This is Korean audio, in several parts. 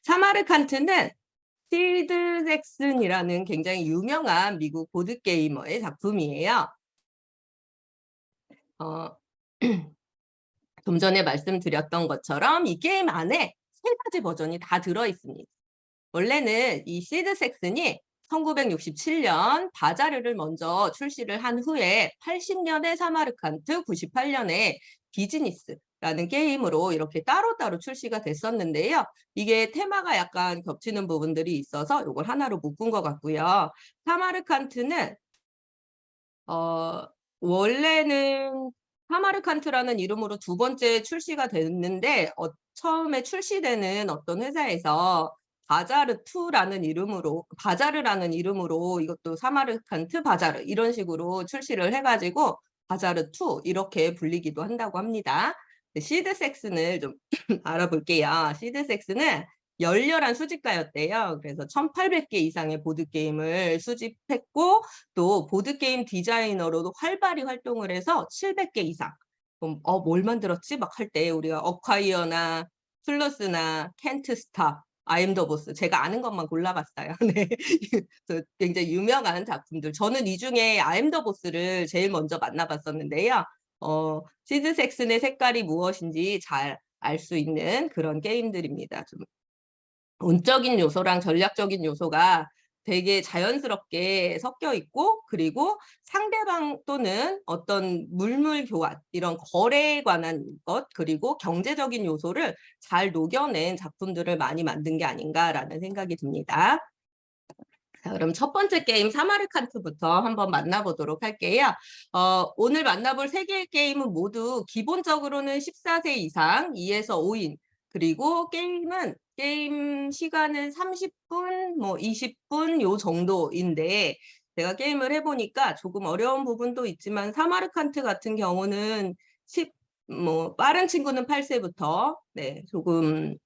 사마르칸트는 시드 잭슨이라는 굉장히 유명한 미국 보드게이머의 작품이에요. 좀 전에 말씀드렸던 것처럼 이 게임 안에 3가지 버전이 다 들어있습니다. 원래는 이 시드 잭슨이 1967년 바자르를 먼저 출시를 한 후에 80년에 사마르칸트, 98년에 비즈니스라는 게임으로 이렇게 따로따로 출시가 됐었는데요. 이게 테마가 약간 겹치는 부분들이 있어서 이걸 하나로 묶은 것 같고요. 사마르칸트는 원래는 사마르칸트라는 이름으로 2번째 출시가 됐는데 처음에 출시되는 어떤 회사에서 바자르2라는 이름으로 바자르라는 이름으로 이것도 사마르칸트 바자르 이런 식으로 출시를 해가지고 바자르2 이렇게 불리기도 한다고 합니다. 시드 잭슨을 좀 알아볼게요. 시드 잭슨은 열렬한 수집가였대요. 그래서 1800개 이상의 보드게임을 수집했고 또 보드게임 디자이너로도 활발히 활동을 해서 700개 이상. 뭘 만들었지? 막 할 때 우리가 어콰이어나 플러스나 켄트스탑, 아임 더 보스 제가 아는 것만 골라봤어요. 네. 굉장히 유명한 작품들. 저는 이 중에 아임 더 보스를 제일 먼저 만나봤었는데요. 시드 잭슨의 색깔이 무엇인지 잘 알 수 있는 그런 게임들입니다. 좀 운적인 요소랑 전략적인 요소가 되게 자연스럽게 섞여 있고 그리고 상대방 또는 어떤 물물 교환 이런 거래에 관한 것 그리고 경제적인 요소를 잘 녹여낸 작품들을 많이 만든 게 아닌가라는 생각이 듭니다. 자, 그럼 첫 번째 게임 사마르칸트부터 한번 만나보도록 할게요. 오늘 만나볼 3개의 게임은 모두 기본적으로는 14세 이상 2에서 5인 그리고 게임 시간은 30분, 뭐 20분 요 정도인데 제가 게임을 해보니까 조금 어려운 부분도 있지만 사마르칸트 같은 경우는 빠른 친구는 8세부터 네, 조금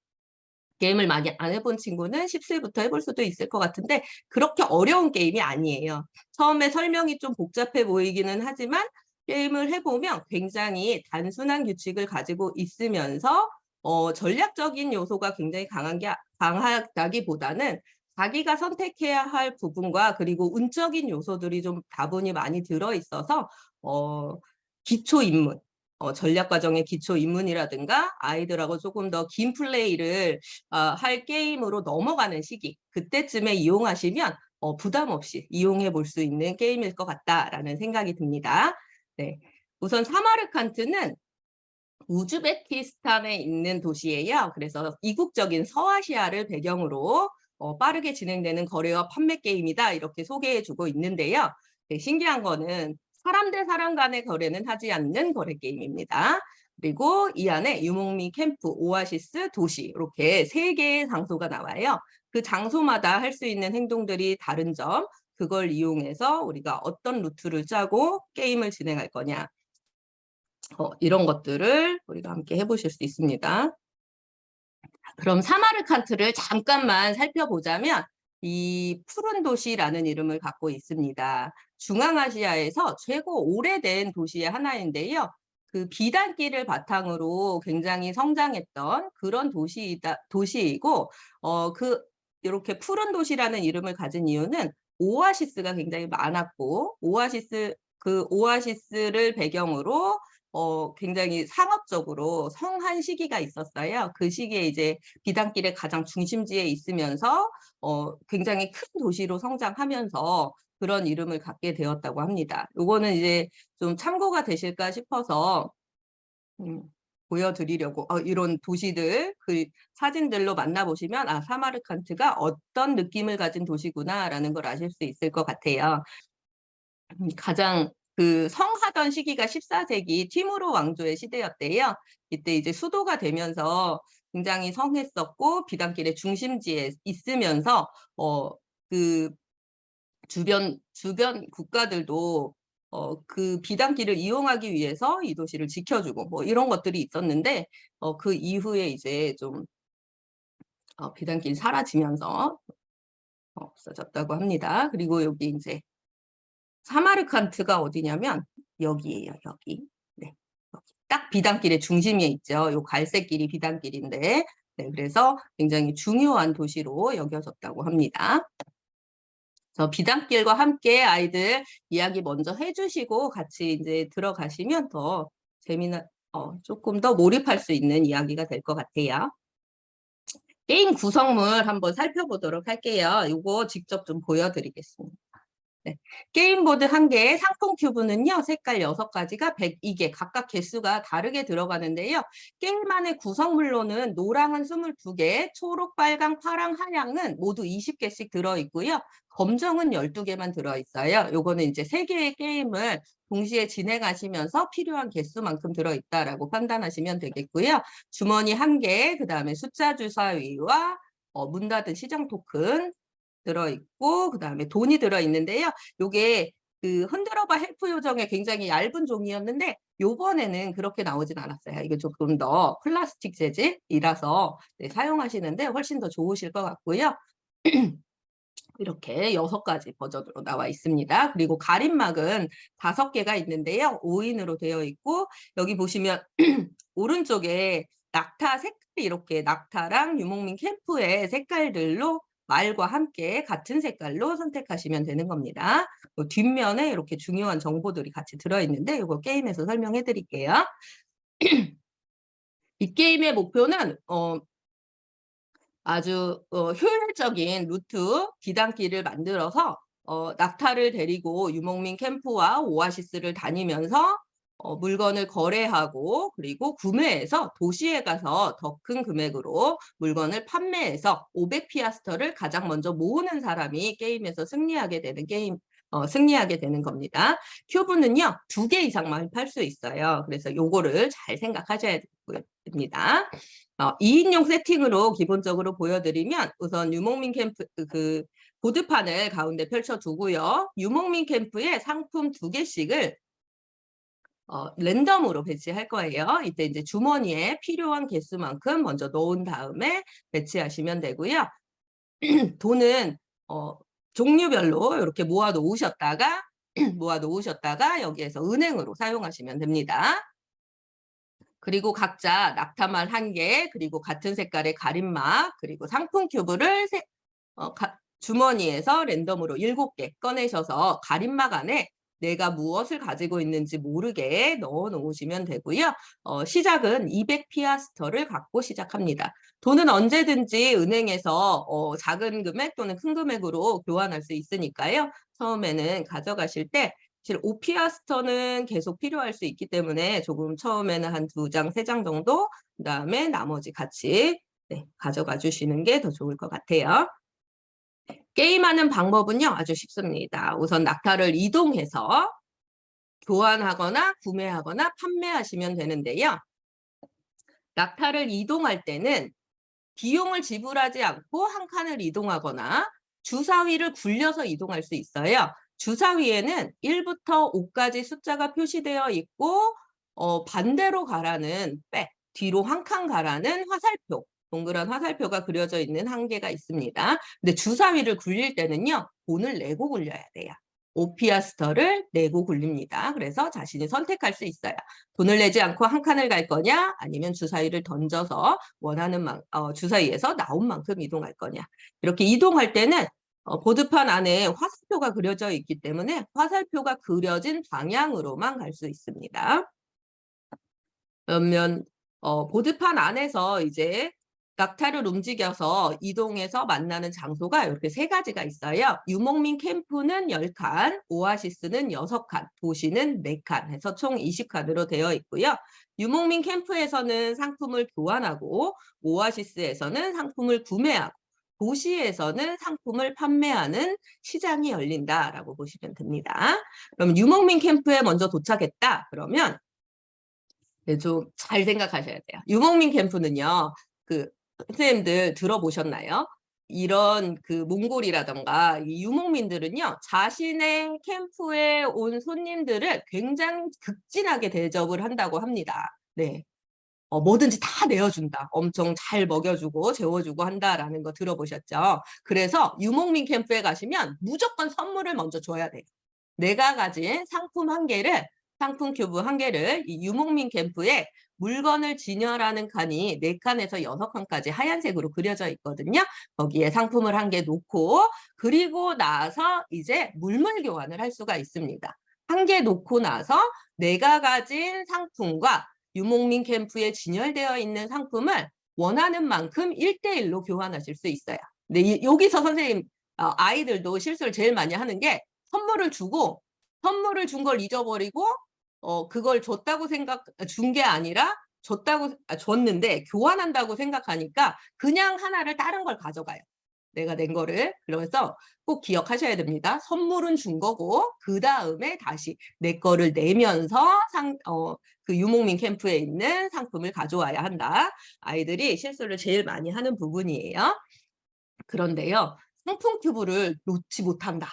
게임을 많이 안 해본 친구는 10세부터 해볼 수도 있을 것 같은데 그렇게 어려운 게임이 아니에요. 처음에 설명이 좀 복잡해 보이기는 하지만 게임을 해보면 굉장히 단순한 규칙을 가지고 있으면서 전략적인 요소가 굉장히 강하다기보다는 자기가 선택해야 할 부분과 그리고 운적인 요소들이 좀 다분히 많이 들어있어서 기초 입문 전략 과정의 기초 입문이라든가 아이들하고 조금 더 긴 플레이를 할 게임으로 넘어가는 시기 그때쯤에 이용하시면 부담 없이 이용해 볼 수 있는 게임일 것 같다라는 생각이 듭니다. 네, 우선 사마르칸트는 우즈베키스탄에 있는 도시예요. 그래서 이국적인 서아시아를 배경으로 빠르게 진행되는 거래와 판매 게임이다 이렇게 소개해주고 있는데요. 네, 신기한 거는 사람 대 사람 간의 거래는 하지 않는 거래 게임입니다. 그리고 이 안에 유목민 캠프, 오아시스, 도시 이렇게 3개의 장소가 나와요. 그 장소마다 할 수 있는 행동들이 다른 점 그걸 이용해서 우리가 어떤 루트를 짜고 게임을 진행할 거냐 이런 것들을 우리가 함께 해보실 수 있습니다. 그럼 사마르칸트를 잠깐만 살펴보자면 이 푸른 도시라는 이름을 갖고 있습니다. 중앙아시아에서 최고 오래된 도시의 하나인데요. 그 비단길을 바탕으로 굉장히 성장했던 그런 도시이고 이렇게 푸른 도시라는 이름을 가진 이유는 오아시스가 굉장히 많았고 오아시스를 배경으로 굉장히 상업적으로 성한 시기가 있었어요. 그 시기에 이제 비단길의 가장 중심지에 있으면서 굉장히 큰 도시로 성장하면서 그런 이름을 갖게 되었다고 합니다. 요거는 이제 좀 참고가 되실까 싶어서 보여드리려고 이런 도시들 그 사진들로 만나보시면 사마르칸트가 어떤 느낌을 가진 도시구나라는 걸 아실 수 있을 것 같아요. 가장 그 성하던 시기가 14세기 티무르 왕조의 시대였대요. 이때 이제 수도가 되면서 굉장히 성했었고 비단길의 중심지에 있으면서 그 주변 국가들도 그 비단길을 이용하기 위해서 이 도시를 지켜주고 뭐 이런 것들이 있었는데 그 이후에 이제 좀 비단길이 사라지면서 없어졌다고 합니다. 그리고 여기 이제 사마르칸트가 어디냐면 여기예요. 여기. 네. 여기. 딱 비단길의 중심에 있죠. 요 갈색 길이 비단길인데 네, 그래서 굉장히 중요한 도시로 여겨졌다고 합니다. 그래서 비단길과 함께 아이들 이야기 먼저 해주시고 같이 이제 들어가시면 더 조금 더 몰입할 수 있는 이야기가 될 것 같아요. 게임 구성물 한번 살펴보도록 할게요. 이거 직접 좀 보여드리겠습니다. 네. 게임보드 1개, 상품 큐브는요, 색깔 6가지가 102개, 각각 개수가 다르게 들어가는데요. 게임 안의 구성물로는 노랑은 22개, 초록, 빨강, 파랑, 하양은 모두 20개씩 들어있고요. 검정은 12개만 들어있어요. 요거는 이제 3개의 게임을 동시에 진행하시면서 필요한 개수만큼 들어있다라고 판단하시면 되겠고요. 주머니 1개, 그 다음에 숫자 주사위와 문 닫은 시장 토큰, 들어있고 그다음에 돈이 들어있는데요. 요게 그 흔들어봐 헬프 요정의 굉장히 얇은 종이였는데 요번에는 그렇게 나오진 않았어요. 이게 조금 더 플라스틱 재질이라서 네, 사용하시는데 훨씬 더 좋으실 것 같고요. 이렇게 6가지 버전으로 나와 있습니다. 그리고 가림막은 5개가 있는데요. 5인으로 되어 있고 여기 보시면 오른쪽에 낙타 색깔이 이렇게 낙타랑 유목민 캠프의 색깔들로 말과 함께 같은 색깔로 선택하시면 되는 겁니다. 뒷면에 이렇게 중요한 정보들이 같이 들어있는데 이거 게임에서 설명해 드릴게요. 이 게임의 목표는 아주 효율적인 루트 비단길을 만들어서 낙타를 데리고 유목민 캠프와 오아시스를 다니면서 물건을 거래하고 그리고 구매해서 도시에 가서 더 큰 금액으로 물건을 판매해서 500피아스터를 가장 먼저 모으는 사람이 게임에서 승리하게 되는 겁니다. 큐브는요 2개 이상만 팔 수 있어요. 그래서 요거를 잘 생각하셔야 됩니다. 2인용 세팅으로 기본적으로 보여드리면 우선 유목민 캠프 그 보드판을 가운데 펼쳐두고요. 유목민 캠프에 상품 2개씩을 랜덤으로 배치할 거예요. 이때 이제 주머니에 필요한 개수만큼 먼저 넣은 다음에 배치하시면 되고요. 돈은 종류별로 이렇게 모아 놓으셨다가 여기에서 은행으로 사용하시면 됩니다. 그리고 각자 낙타말 1개, 그리고 같은 색깔의 가림막, 그리고 상품 큐브를 주머니에서 랜덤으로 7개 꺼내셔서 가림막 안에 내가 무엇을 가지고 있는지 모르게 넣어 놓으시면 되고요. 시작은 200피아스터를 갖고 시작합니다. 돈은 언제든지 은행에서 작은 금액 또는 큰 금액으로 교환할 수 있으니까요. 처음에는 가져가실 때 사실 5피아스터는 계속 필요할 수 있기 때문에 조금 처음에는 한 2장, 3장 정도, 그 다음에 나머지 같이 가져가 주시는 게 더 좋을 것 같아요. 게임하는 방법은요, 아주 쉽습니다. 우선 낙타를 이동해서 교환하거나 구매하거나 판매하시면 되는데요. 낙타를 이동할 때는 비용을 지불하지 않고 한 칸을 이동하거나 주사위를 굴려서 이동할 수 있어요. 주사위에는 1부터 5까지 숫자가 표시되어 있고 반대로 가라는 뒤로 한 칸 가라는 화살표, 동그란 화살표가 그려져 있는 한 개가 있습니다. 근데 주사위를 굴릴 때는요. 돈을 내고 굴려야 돼요. 5피아스터를 내고 굴립니다. 그래서 자신이 선택할 수 있어요. 돈을 내지 않고 한 칸을 갈 거냐 아니면 주사위를 던져서 원하는 주사위에서 나온 만큼 이동할 거냐. 이렇게 이동할 때는 보드판 안에 화살표가 그려져 있기 때문에 화살표가 그려진 방향으로만 갈 수 있습니다. 그러면 보드판 안에서 이제 낙타를 움직여서 이동해서 만나는 장소가 이렇게 3가지가 있어요. 유목민 캠프는 10칸, 오아시스는 6칸, 도시는 4칸 해서 총 20칸으로 되어 있고요. 유목민 캠프에서는 상품을 교환하고 오아시스에서는 상품을 구매하고 도시에서는 상품을 판매하는 시장이 열린다라고 보시면 됩니다. 그럼 유목민 캠프에 먼저 도착했다. 그러면 좀 잘 생각하셔야 돼요. 유목민 캠프는요. 선생님들 들어보셨나요? 이런 몽골이라던가 이 유목민들은요. 자신의 캠프에 온 손님들을 굉장히 극진하게 대접을 한다고 합니다. 네. 뭐든지 다 내어준다. 엄청 잘 먹여주고 재워주고 한다라는 거 들어보셨죠? 그래서 유목민 캠프에 가시면 무조건 선물을 먼저 줘야 돼요. 내가 가진 상품 큐브 1개를 이 유목민 캠프에 물건을 진열하는 칸이 4칸에서 6칸까지 하얀색으로 그려져 있거든요. 거기에 상품을 한 개 놓고 그리고 나서 이제 물물 교환을 할 수가 있습니다. 한 개 놓고 나서 내가 가진 상품과 유목민 캠프에 진열되어 있는 상품을 원하는 만큼 1대1로 교환하실 수 있어요. 근데 여기서 선생님 아이들도 실수를 제일 많이 하는 게 선물을 주고 선물을 준 걸 잊어버리고 그걸 줬다고 준 게 아니라 줬는데 교환한다고 생각하니까 그냥 하나를 다른 걸 가져가요. 내가 낸 거를. 그러면서 꼭 기억하셔야 됩니다. 선물은 준 거고 그 다음에 다시 내 거를 내면서 그 유목민 캠프에 있는 상품을 가져와야 한다. 아이들이 실수를 제일 많이 하는 부분이에요. 그런데요. 상품 큐브를 놓지 못한다.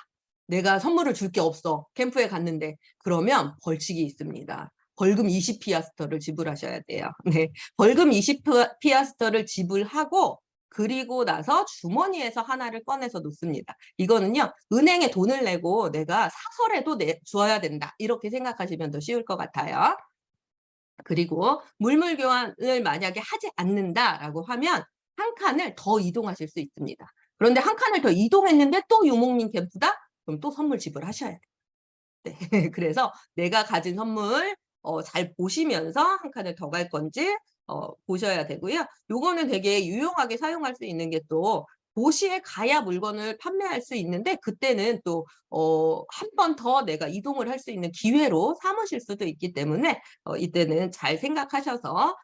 내가 선물을 줄 게 없어. 캠프에 갔는데. 그러면 벌칙이 있습니다. 벌금 20피아스터를 지불하셔야 돼요. 네, 벌금 20피아스터를 지불하고 그리고 나서 주머니에서 하나를 꺼내서 놓습니다. 이거는요. 은행에 돈을 내고 내가 사서라도 줘야 된다. 이렇게 생각하시면 더 쉬울 것 같아요. 그리고 물물 교환을 만약에 하지 않는다라고 하면 한 칸을 더 이동하실 수 있습니다. 그런데 한 칸을 더 이동했는데 또 유목민 캠프다? 그럼 또 선물 지불하셔야 돼요. 네. 그래서 내가 가진 선물 잘 보시면서 한 칸을 더 갈 건지 보셔야 되고요. 요거는 되게 유용하게 사용할 수 있는 게 또 도시에 가야 물건을 판매할 수 있는데 그때는 또 한 번 더 내가 이동을 할 수 있는 기회로 삼으실 수도 있기 때문에 이때는 잘 생각하셔서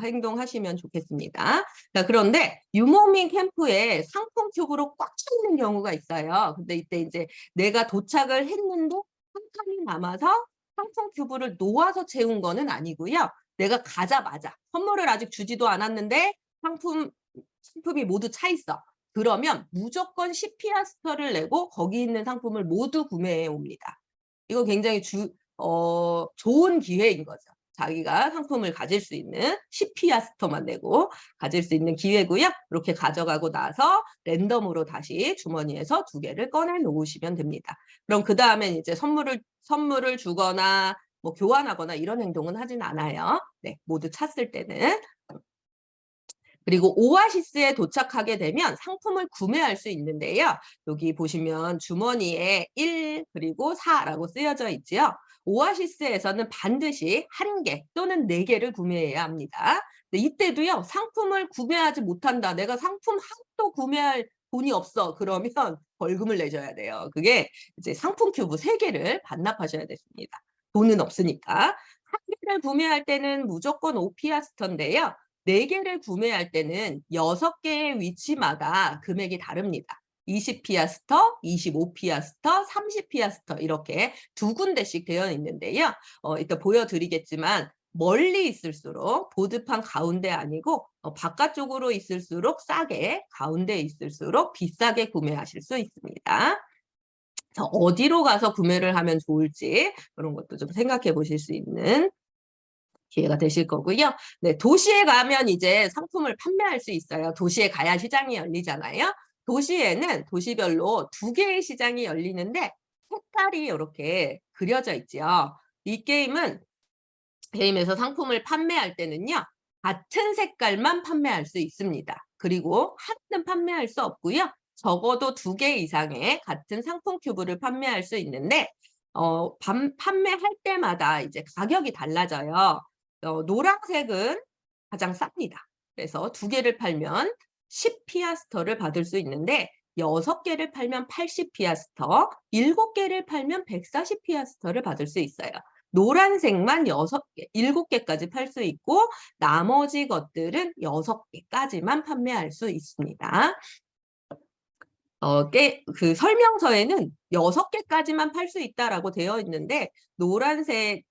행동하시면 좋겠습니다. 자, 그런데 유목민 캠프에 상품 큐브로 꽉 차 있는 경우가 있어요. 근데 이때 이제 내가 도착을 했는데 한 칸이 남아서 상품 큐브를 놓아서 채운 거는 아니고요. 내가 가자마자 선물을 아직 주지도 않았는데 상품이 모두 차 있어. 그러면 무조건 10피아스터를 내고 거기 있는 상품을 모두 구매해 옵니다. 이거 굉장히 좋은 기회인 거죠. 자기가 상품을 가질 수 있는 10피아스터만 내고 가질 수 있는 기회고요. 이렇게 가져가고 나서 랜덤으로 다시 주머니에서 2개를 꺼내 놓으시면 됩니다. 그럼 그 다음엔 이제 선물을 주거나 뭐 교환하거나 이런 행동은 하진 않아요. 네, 모두 찼을 때는. 그리고 오아시스에 도착하게 되면 상품을 구매할 수 있는데요. 여기 보시면 주머니에 1 그리고 4라고 쓰여져 있죠. 오아시스에서는 반드시 1개 또는 4개를 구매해야 합니다. 근데 이때도요. 상품을 구매하지 못한다. 내가 상품 하나도 구매할 돈이 없어. 그러면 벌금을 내셔야 돼요. 그게 이제 상품 큐브 3개를 반납하셔야 됐습니다. 돈은 없으니까. 1개를 구매할 때는 무조건 5피아스터인데요. 4개를 구매할 때는 6개의 위치마다 금액이 다릅니다. 20피아스터, 25피아스터, 30피아스터 이렇게 2군데씩 되어 있는데요. 이따 보여드리겠지만 멀리 있을수록 보드판 가운데 아니고 바깥쪽으로 있을수록 싸게, 가운데 있을수록 비싸게 구매하실 수 있습니다. 어디로 가서 구매를 하면 좋을지 그런 것도 좀 생각해 보실 수 있는 기회가 되실 거고요. 네, 도시에 가면 이제 상품을 판매할 수 있어요. 도시에 가야 시장이 열리잖아요. 도시에는 도시별로 2개의 시장이 열리는데 색깔이 이렇게 그려져 있죠. 이 게임에서 상품을 판매할 때는요. 같은 색깔만 판매할 수 있습니다. 그리고 하나는 판매할 수 없고요. 적어도 2개 이상의 같은 상품 큐브를 판매할 수 있는데 판매할 때마다 이제 가격이 달라져요. 노란색은 가장 쌉니다. 그래서 2개를 팔면 10피아스터를 받을 수 있는데 6개를 팔면 80피아스터, 7개를 팔면 140피아스터를 받을 수 있어요. 노란색만 7개까지 팔 수 있고 나머지 것들은 6개까지만 판매할 수 있습니다. 그 설명서에는 6개까지만 팔 수 있다라고 되어 있는데 노란색에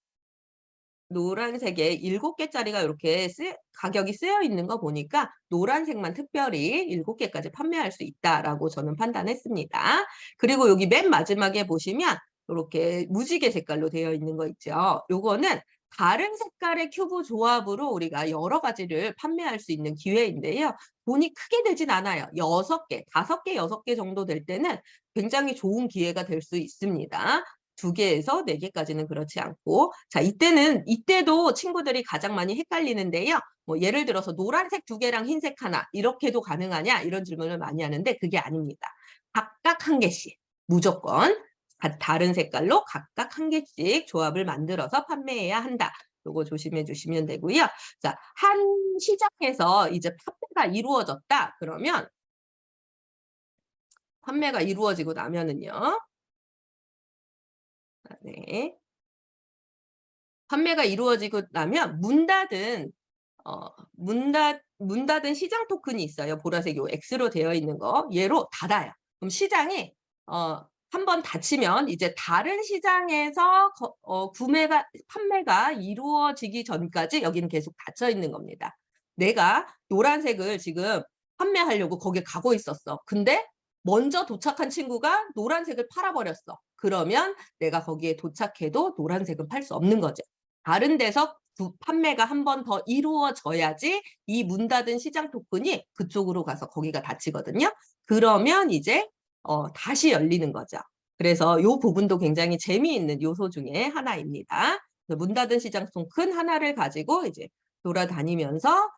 7개짜리가 이렇게 가격이 쓰여 있는 거 보니까 노란색만 특별히 7개까지 판매할 수 있다라고 저는 판단했습니다. 그리고 여기 맨 마지막에 보시면 이렇게 무지개 색깔로 되어 있는 거 있죠. 요거는 다른 색깔의 큐브 조합으로 우리가 여러 가지를 판매할 수 있는 기회인데요. 돈이 크게 되진 않아요. 6개, 5개, 6개 정도 될 때는 굉장히 좋은 기회가 될 수 있습니다. 2개에서 4개까지는 그렇지 않고. 자, 이때도 친구들이 가장 많이 헷갈리는데요. 뭐 예를 들어서 노란색 2개랑 흰색 하나 이렇게도 가능하냐 이런 질문을 많이 하는데 그게 아닙니다. 각각 1개씩 무조건 다른 색깔로 각각 1개씩 조합을 만들어서 판매해야 한다. 요거 조심해 주시면 되고요. 자, 한 시장에서 이제 판매가 이루어졌다. 그러면 판매가 이루어지고 나면은요. 네. 판매가 이루어지고 나면 문 닫은 시장 토큰이 있어요. 보라색 요 X로 되어 있는 거. 얘로 닫아요. 그럼 시장이 한번 닫히면 이제 다른 시장에서 판매가 이루어지기 전까지 여기는 계속 닫혀 있는 겁니다. 내가 노란색을 지금 판매하려고 거기에 가고 있었어. 근데 먼저 도착한 친구가 노란색을 팔아버렸어. 그러면 내가 거기에 도착해도 노란색은 팔 수 없는 거죠. 다른 데서 판매가 한 번 더 이루어져야지 이 문 닫은 시장 토큰이 그쪽으로 가서 거기가 닫히거든요. 그러면 이제 다시 열리는 거죠. 그래서 이 부분도 굉장히 재미있는 요소 중에 하나입니다. 문 닫은 시장 토큰 하나를 가지고 이제 돌아다니면서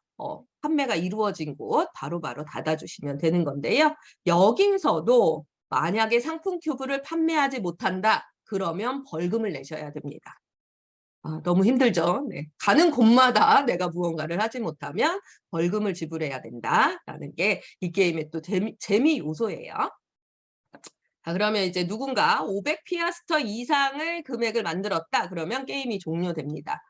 판매가 이루어진 곳 바로바로 닫아주시면 되는 건데요. 여기서도 만약에 상품 큐브를 판매하지 못한다. 그러면 벌금을 내셔야 됩니다. 너무 힘들죠. 네. 가는 곳마다 내가 무언가를 하지 못하면 벌금을 지불해야 된다라는 게 이 게임의 또 재미 요소예요. 자, 그러면 이제 누군가 500피아스터 이상을 금액을 만들었다. 그러면 게임이 종료됩니다.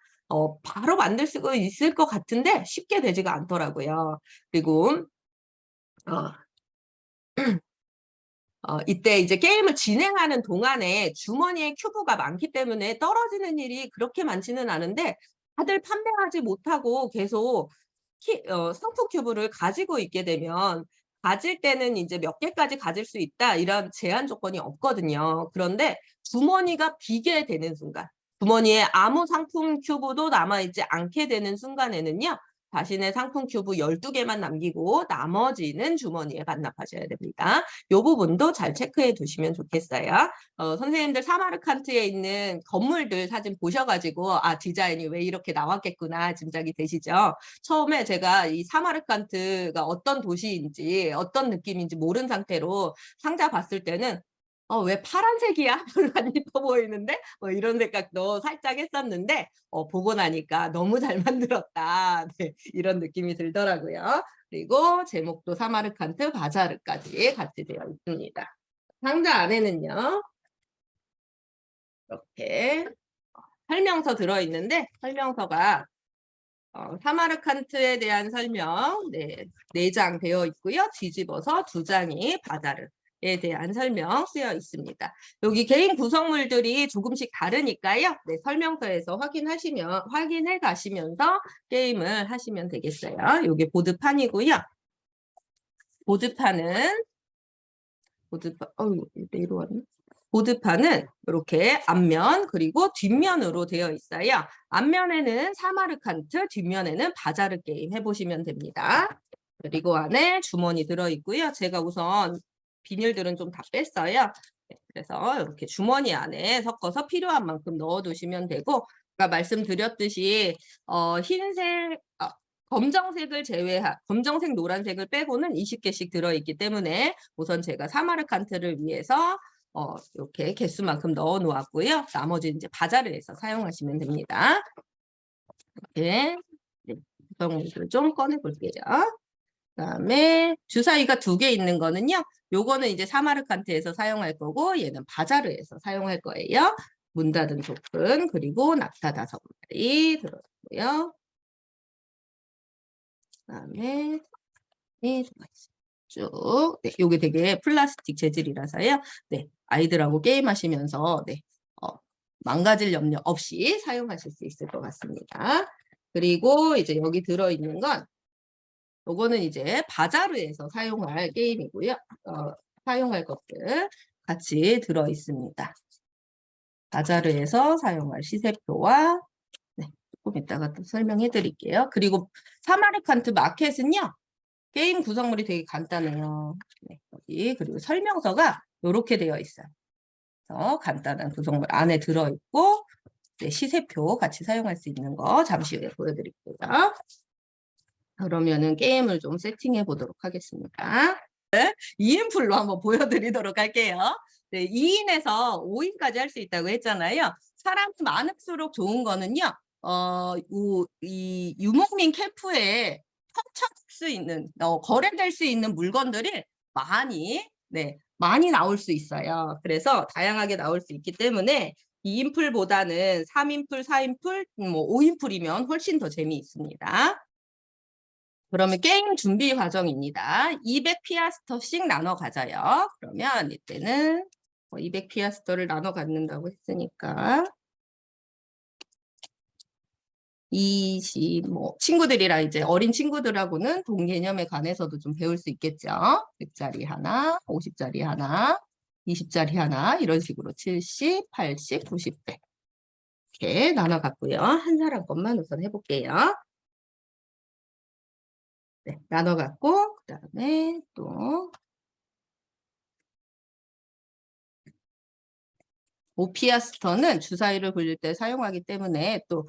바로 만들 수 있을 것 같은데 쉽게 되지가 않더라고요. 그리고 이때 이제 게임을 진행하는 동안에 주머니에 큐브가 많기 때문에 떨어지는 일이 그렇게 많지는 않은데 다들 판매하지 못하고 계속 상품 큐브를 가지고 있게 되면 가질 때는 이제 몇 개까지 가질 수 있다 이런 제한 조건이 없거든요. 그런데 주머니가 비게 되는 순간, 주머니에 아무 상품 큐브도 남아있지 않게 되는 순간에는요. 자신의 상품 큐브 12개만 남기고 나머지는 주머니에 반납하셔야 됩니다. 이 부분도 잘 체크해 두시면 좋겠어요. 선생님들 사마르칸트에 있는 건물들 사진 보셔가지고 디자인이 왜 이렇게 나왔겠구나 짐작이 되시죠? 처음에 제가 이 사마르칸트가 어떤 도시인지 어떤 느낌인지 모른 상태로 상자 봤을 때는 왜 파란색이야? 별로 안 예뻐 보이는데? 뭐 이런 생각도 살짝 했었는데 보고 나니까 너무 잘 만들었다. 네, 이런 느낌이 들더라고요. 그리고 제목도 사마르칸트 바자르까지 같이 되어 있습니다. 상자 안에는요. 이렇게 설명서 들어있는데 설명서가 사마르칸트에 대한 설명 4장 되어 있고요. 뒤집어서 2장이 바자르에 대한 설명 쓰여 있습니다. 여기 개인 구성물들이 조금씩 다르니까요. 네, 설명서에서 확인해 가시면서 게임을 하시면 되겠어요. 여기 보드판이고요. 보드판은 이렇게 앞면 그리고 뒷면으로 되어 있어요. 앞면에는 사마르칸트, 뒷면에는 바자르 게임 해보시면 됩니다. 그리고 안에 주머니 들어있고요. 제가 우선 비닐들은 좀 다 뺐어요. 그래서 이렇게 주머니 안에 섞어서 필요한 만큼 넣어두시면 되고 아까 말씀드렸듯이 검정색, 노란색을 빼고는 20개씩 들어있기 때문에 우선 제가 사마르칸트를 위해서 이렇게 개수만큼 넣어 놓았고요. 나머지 이제 바자르에서 사용하시면 됩니다. 이렇게 구성물을 좀 꺼내 볼게요. 그다음에 주사위가 2개 있는 거는요. 요거는 이제 사마르칸트에서 사용할 거고 얘는 바자르에서 사용할 거예요. 문 닫은 토큰 그리고 낙타 5마리 들어있고요. 그다음에 쭉 요게 되게 플라스틱 재질이라서요. 네, 아이들하고 게임하시면서 망가질 염려 없이 사용하실 수 있을 것 같습니다. 그리고 이제 여기 들어있는 건 요거는 이제 바자르에서 사용할 게임이고요. 사용할 것들 같이 들어 있습니다. 바자르에서 사용할 시세표와 조금 이따가 또 설명해 드릴게요. 그리고 사마르칸트 마켓은요. 게임 구성물이 되게 간단해요. 여기 그리고 설명서가 이렇게 되어 있어요. 그래서 간단한 구성물 안에 들어있고 네, 시세표 같이 사용할 수 있는 거 잠시 후에 보여드릴게요. 그러면은 게임을 좀 세팅해 보도록 하겠습니다. 2인풀로 한번 보여드리도록 할게요. 네, 2인에서 5인까지 할 수 있다고 했잖아요. 사람이 많을수록 좋은 거는요. 이 유목민 캠프에 펼쳐질 수 있는, 거래될 수 있는 물건들이 많이 나올 수 있어요. 그래서 다양하게 나올 수 있기 때문에 2인풀보다는 3인풀, 4인풀, 5인풀이면 훨씬 더 재미있습니다. 그러면 게임 준비 과정입니다. 200 피아스터씩 나눠 가져요. 그러면 이때는 200 피아스터를 나눠 갖는다고 했으니까 20, 친구들이랑 이제 어린 친구들하고는 돈 개념에 관해서도 좀 배울 수 있겠죠. 100짜리 하나, 50짜리 하나, 20짜리 하나, 이런 식으로 70, 80, 90, 100. 이렇게 나눠 갖고요. 한 사람 것만 우선 해볼게요. 네, 나눠 갖고, 그 다음에 또, 오피아스터는 주사위를 굴릴 때 사용하기 때문에 또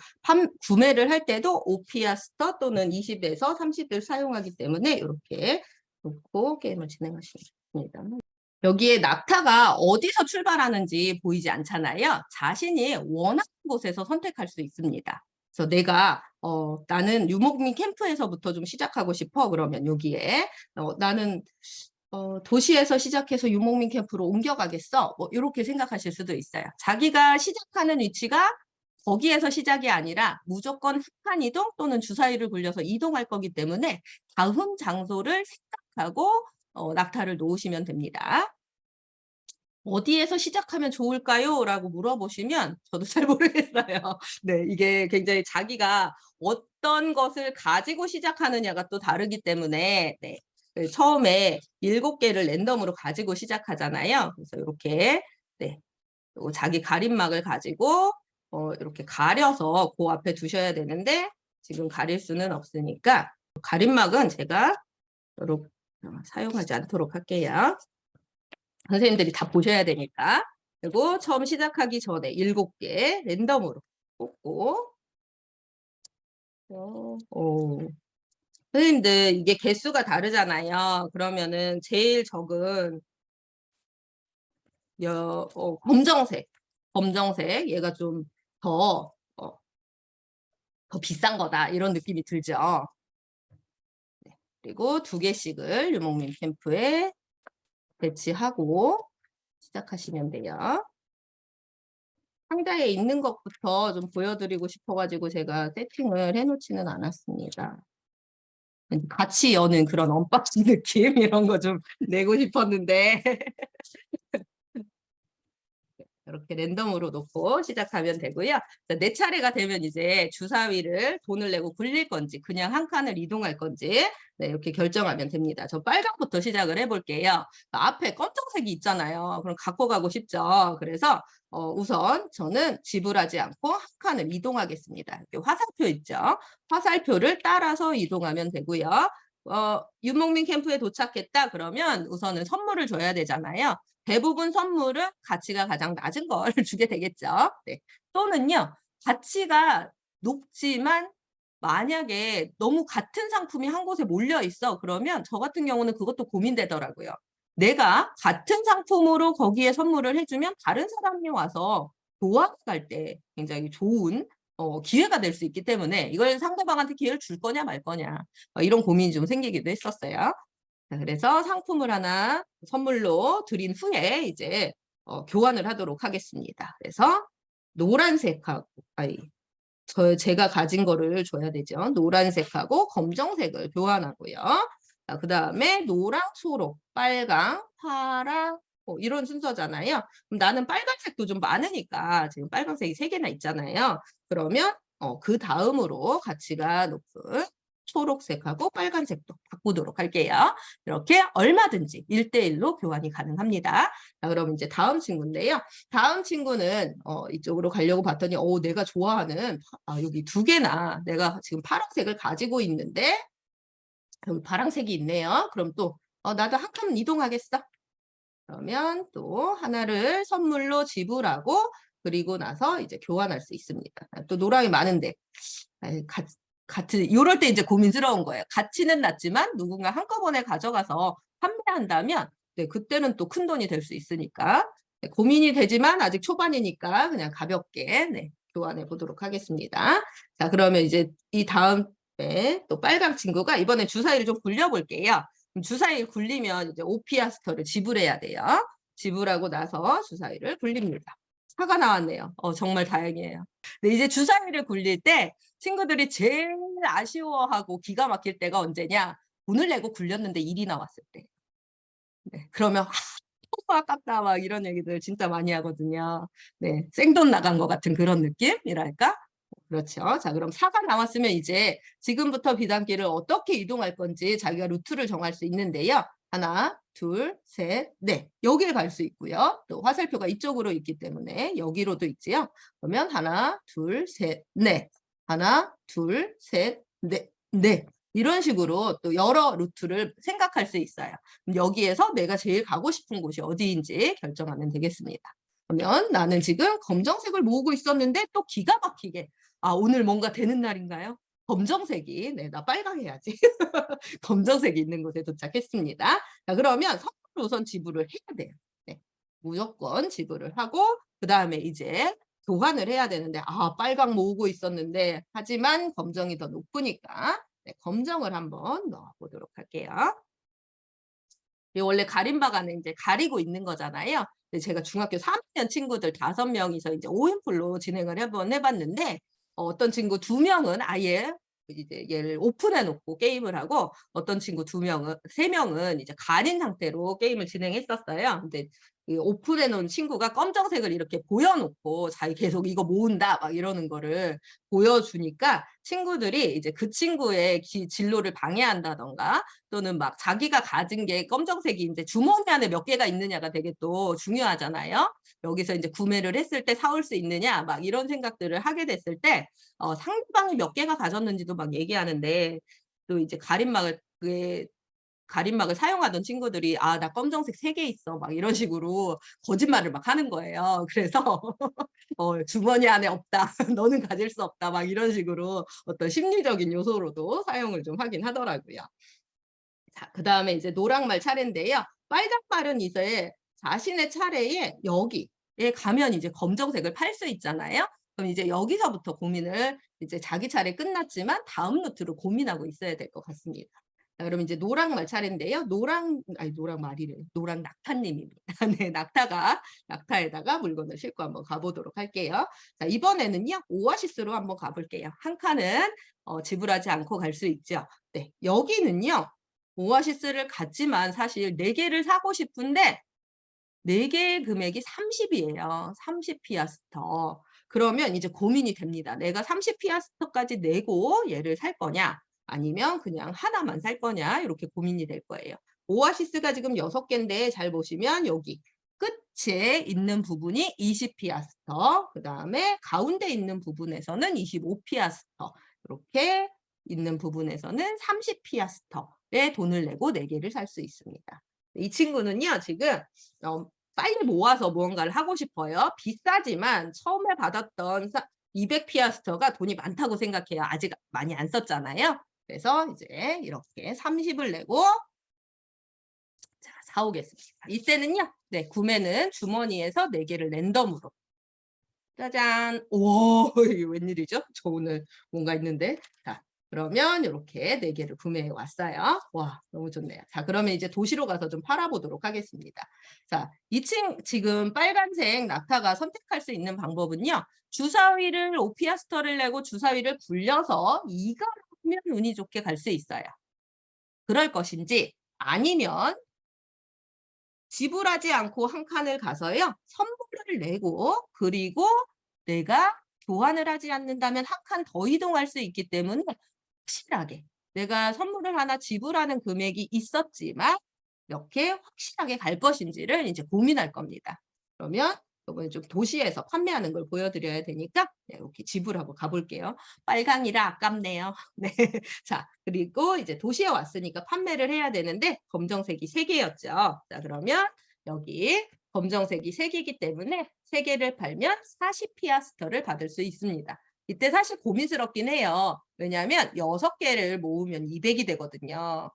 구매를 할 때도 오피아스터 또는 20에서 30을 사용하기 때문에 이렇게 놓고 게임을 진행하십니다. 여기에 낙타가 어디서 출발하는지 보이지 않잖아요. 자신이 원하는 곳에서 선택할 수 있습니다. 그래서 내가 나는 유목민 캠프에서부터 좀 시작하고 싶어. 그러면 여기에 나는 도시에서 시작해서 유목민 캠프로 옮겨가겠어. 이렇게 생각하실 수도 있어요. 자기가 시작하는 위치가 거기에서 시작이 아니라 무조건 흑한 이동 또는 주사위를 굴려서 이동할 거기 때문에 다음 장소를 생각하고 낙타를 놓으시면 됩니다. 어디에서 시작하면 좋을까요? 라고 물어보시면 저도 잘 모르겠어요. 네, 이게 굉장히 자기가 어떤 것을 가지고 시작하느냐가 또 다르기 때문에 네, 처음에 7개를 랜덤으로 가지고 시작하잖아요. 그래서 이렇게 네, 자기 가림막을 가지고 이렇게 가려서 그 앞에 두셔야 되는데 지금 가릴 수는 없으니까 가림막은 제가 이렇게 사용하지 않도록 할게요. 선생님들이 다 보셔야 되니까. 그리고 처음 시작하기 전에 7개 랜덤으로 뽑고 선생님들 이게 개수가 다르잖아요. 그러면은 제일 적은 검정색 얘가 좀 더 비싼 거다 이런 느낌이 들죠. 네. 그리고 2개씩을 유목민 캠프에 배치하고 시작하시면 돼요. 상자에 있는 것부터 좀 보여드리고 싶어가지고 제가 세팅을 해놓지는 않았습니다. 같이 여는 그런 언박싱 느낌 이런 거 좀 내고 싶었는데 이렇게 랜덤으로 놓고 시작하면 되고요. 내 차례가 되면 이제 주사위를 돈을 내고 굴릴 건지 그냥 한 칸을 이동할 건지 네, 이렇게 결정하면 됩니다. 저 빨강부터 시작을 해볼게요. 앞에 검정색이 있잖아요. 그럼 갖고 가고 싶죠. 그래서 우선 저는 지불하지 않고 한 칸을 이동하겠습니다. 이렇게 화살표 있죠. 화살표를 따라서 이동하면 되고요. 유목민 캠프에 도착했다 그러면 우선은 선물을 줘야 되잖아요. 대부분 선물은 가치가 가장 낮은 걸 주게 되겠죠. 네. 또는요, 가치가 높지만 만약에 너무 같은 상품이 한 곳에 몰려 있어. 그러면 저 같은 경우는 그것도 고민되더라고요. 내가 같은 상품으로 거기에 선물을 해주면 다른 사람이 와서 교환할 때 굉장히 좋은 기회가 될 수 있기 때문에 이걸 상대방한테 기회를 줄 거냐 말 거냐 이런 고민이 좀 생기기도 했었어요. 그래서 상품을 하나 선물로 드린 후에 이제 교환을 하도록 하겠습니다. 그래서 노란색하고 제가 가진 거를 줘야 되죠. 노란색하고 검정색을 교환하고요. 그 다음에 노랑, 초록, 빨강, 파랑 이런 순서잖아요. 그럼 나는 빨간색도 좀 많으니까 지금 빨간색이 3개나 있잖아요. 그러면 그 다음으로 가치가 높은 초록색하고 빨간색도 바꾸도록 할게요. 이렇게 얼마든지 1대1로 교환이 가능합니다. 자, 그럼 이제 다음 친구인데요. 다음 친구는 이쪽으로 가려고 봤더니 내가 좋아하는 여기 2개나 내가 지금 파란색을 가지고 있는데 여기 파란색이 있네요. 그럼 또 나도 한 칸 이동하겠어. 그러면 또 하나를 선물로 지불하고 그리고 나서 이제 교환할 수 있습니다. 또 노랑이 많은데 같은 요럴 때 이제 고민스러운 거예요. 가치는 낮지만 누군가 한꺼번에 가져가서 판매한다면 네, 그때는 또 큰돈이 될 수 있으니까 네, 고민이 되지만 아직 초반이니까 그냥 가볍게 네, 교환해 보도록 하겠습니다. 자, 그러면 이제 이 다음에 또 빨강 친구가 이번에 주사위를 좀 굴려볼게요. 주사위 굴리면 이제 오피아스터를 지불해야 돼요. 지불하고 나서 주사위를 굴립니다. 사가 나왔네요. 정말 다행이에요. 네, 이제 주사위를 굴릴 때 친구들이 제일 아쉬워하고 기가 막힐 때가 언제냐? 돈을 내고 굴렸는데 1이 나왔을 때. 네, 그러면 너무 아깝다 막 이런 얘기들 진짜 많이 하거든요. 네, 생돈 나간 것 같은 그런 느낌이랄까? 그렇죠. 자, 그럼 4가 나왔으면 이제 지금부터 비단길을 어떻게 이동할 건지 자기가 루트를 정할 수 있는데요. 하나, 둘, 셋, 넷. 여기에 갈 수 있고요. 또 화살표가 이쪽으로 있기 때문에 여기로도 있지요. 그러면 하나, 둘, 셋, 넷. 하나, 둘, 셋, 넷, 넷. 이런 식으로 또 여러 루트를 생각할 수 있어요. 여기에서 내가 제일 가고 싶은 곳이 어디인지 결정하면 되겠습니다. 그러면 나는 지금 검정색을 모으고 있었는데 또 기가 막히게 오늘 뭔가 되는 날인가요? 검정색이 나 빨강 해야지. 검정색이 있는 곳에 도착했습니다. 자, 그러면 선물을 우선 지불을 해야 돼요. 네, 무조건 지불을 하고 그 다음에 이제 교환을 해야 되는데 빨강 모으고 있었는데 하지만 검정이 더 높으니까 네, 검정을 한번 넣어보도록 할게요. 원래 가림막 안에 이제 가리고 있는 거잖아요. 근데 제가 중학교 3학년 친구들 5명이서 이제 5인풀로 진행을 해봤는데 어떤 친구 2명은 아예 이제 얘를 오픈해 놓고 게임을 하고 어떤 친구 3명은 이제 가린 상태로 게임을 진행했었어요. 근데 오픈해 놓은 친구가 검정색을 이렇게 보여놓고 자기 계속 이거 모은다 막 이러는 거를 보여주니까 친구들이 이제 그 친구의 진로를 방해한다던가 또는 막 자기가 가진 게 검정색이 이제 주머니 안에 몇 개가 있느냐가 되게 또 중요하잖아요. 여기서 이제 구매를 했을 때 사올 수 있느냐 막 이런 생각들을 하게 됐을 때 상대방이 몇 개가 가졌는지도 막 얘기하는데 또 이제 가림막을 사용하던 친구들이 나 검정색 3개 있어 막 이런 식으로 거짓말을 막 하는 거예요. 그래서 주머니 안에 없다. 너는 가질 수 없다. 막 이런 식으로 어떤 심리적인 요소로도 사용을 좀 하긴 하더라고요. 자, 그 다음에 이제 노랑말 차례인데요. 빨강말은 이제 자신의 차례에 여기에 가면 이제 검정색을 팔 수 있잖아요. 그럼 이제 여기서부터 고민을 이제 자기 차례 끝났지만 다음 루트로 고민하고 있어야 될 것 같습니다. 자, 그럼 이제 노랑말 차례인데요. 노랑말이래. 노랑 낙타님입니다. 네, 낙타에다가 물건을 싣고 한번 가보도록 할게요. 자, 이번에는요, 오아시스로 한번 가볼게요. 한 칸은 지불하지 않고 갈 수 있죠. 네, 여기는요, 오아시스를 갔지만 사실 4개를 사고 싶은데 4개의 금액이 30이에요. 30 피아스터. 그러면 이제 고민이 됩니다. 내가 30 피아스터까지 내고 얘를 살 거냐 아니면 그냥 하나만 살 거냐 이렇게 고민이 될 거예요. 오아시스가 지금 6개인데 잘 보시면 여기 끝에 있는 부분이 20 피아스터, 그 다음에 가운데 있는 부분에서는 25 피아스터, 이렇게 있는 부분에서는 30 피아스터의 돈을 내고 4개를 살 수 있습니다. 이 친구는요, 지금 빨리 모아서 무언가를 하고 싶어요. 비싸지만 처음에 받았던 200 피아스터가 돈이 많다고 생각해요. 아직 많이 안 썼잖아요. 그래서 이제 이렇게 30을 내고 자, 사오겠습니다. 이때는요, 네, 구매는 주머니에서 4개를 랜덤으로. 짜잔. 오, 이게 웬일이죠? 저 오늘 뭔가 있는데. 자, 그러면 이렇게 4개를 구매해 왔어요. 와, 너무 좋네요. 자, 그러면 이제 도시로 가서 좀 팔아보도록 하겠습니다. 자, 지금 빨간색 낙타가 선택할 수 있는 방법은요. 주사위를 오피아스터를 내고 주사위를 굴려서 이걸 하면 운이 좋게 갈 수 있어요. 그럴 것인지 아니면 지불하지 않고 한 칸을 가서요. 선물을 내고 그리고 내가 교환을 하지 않는다면 한 칸 더 이동할 수 있기 때문에 확실하게 내가 선물을 하나 지불하는 금액이 있었지만 이렇게 확실하게 갈 것인지를 이제 고민할 겁니다. 그러면 이번에 좀 도시에서 판매하는 걸 보여드려야 되니까 이렇게 지불하고 가볼게요. 빨강이라 아깝네요. 네. 자, 그리고 이제 도시에 왔으니까 판매를 해야 되는데 검정색이 3개였죠. 자, 그러면 여기 검정색이 3개이기 때문에 3개를 팔면 40피아스터를 받을 수 있습니다. 이때 사실 고민스럽긴 해요. 왜냐하면 6개를 모으면 200이 되거든요.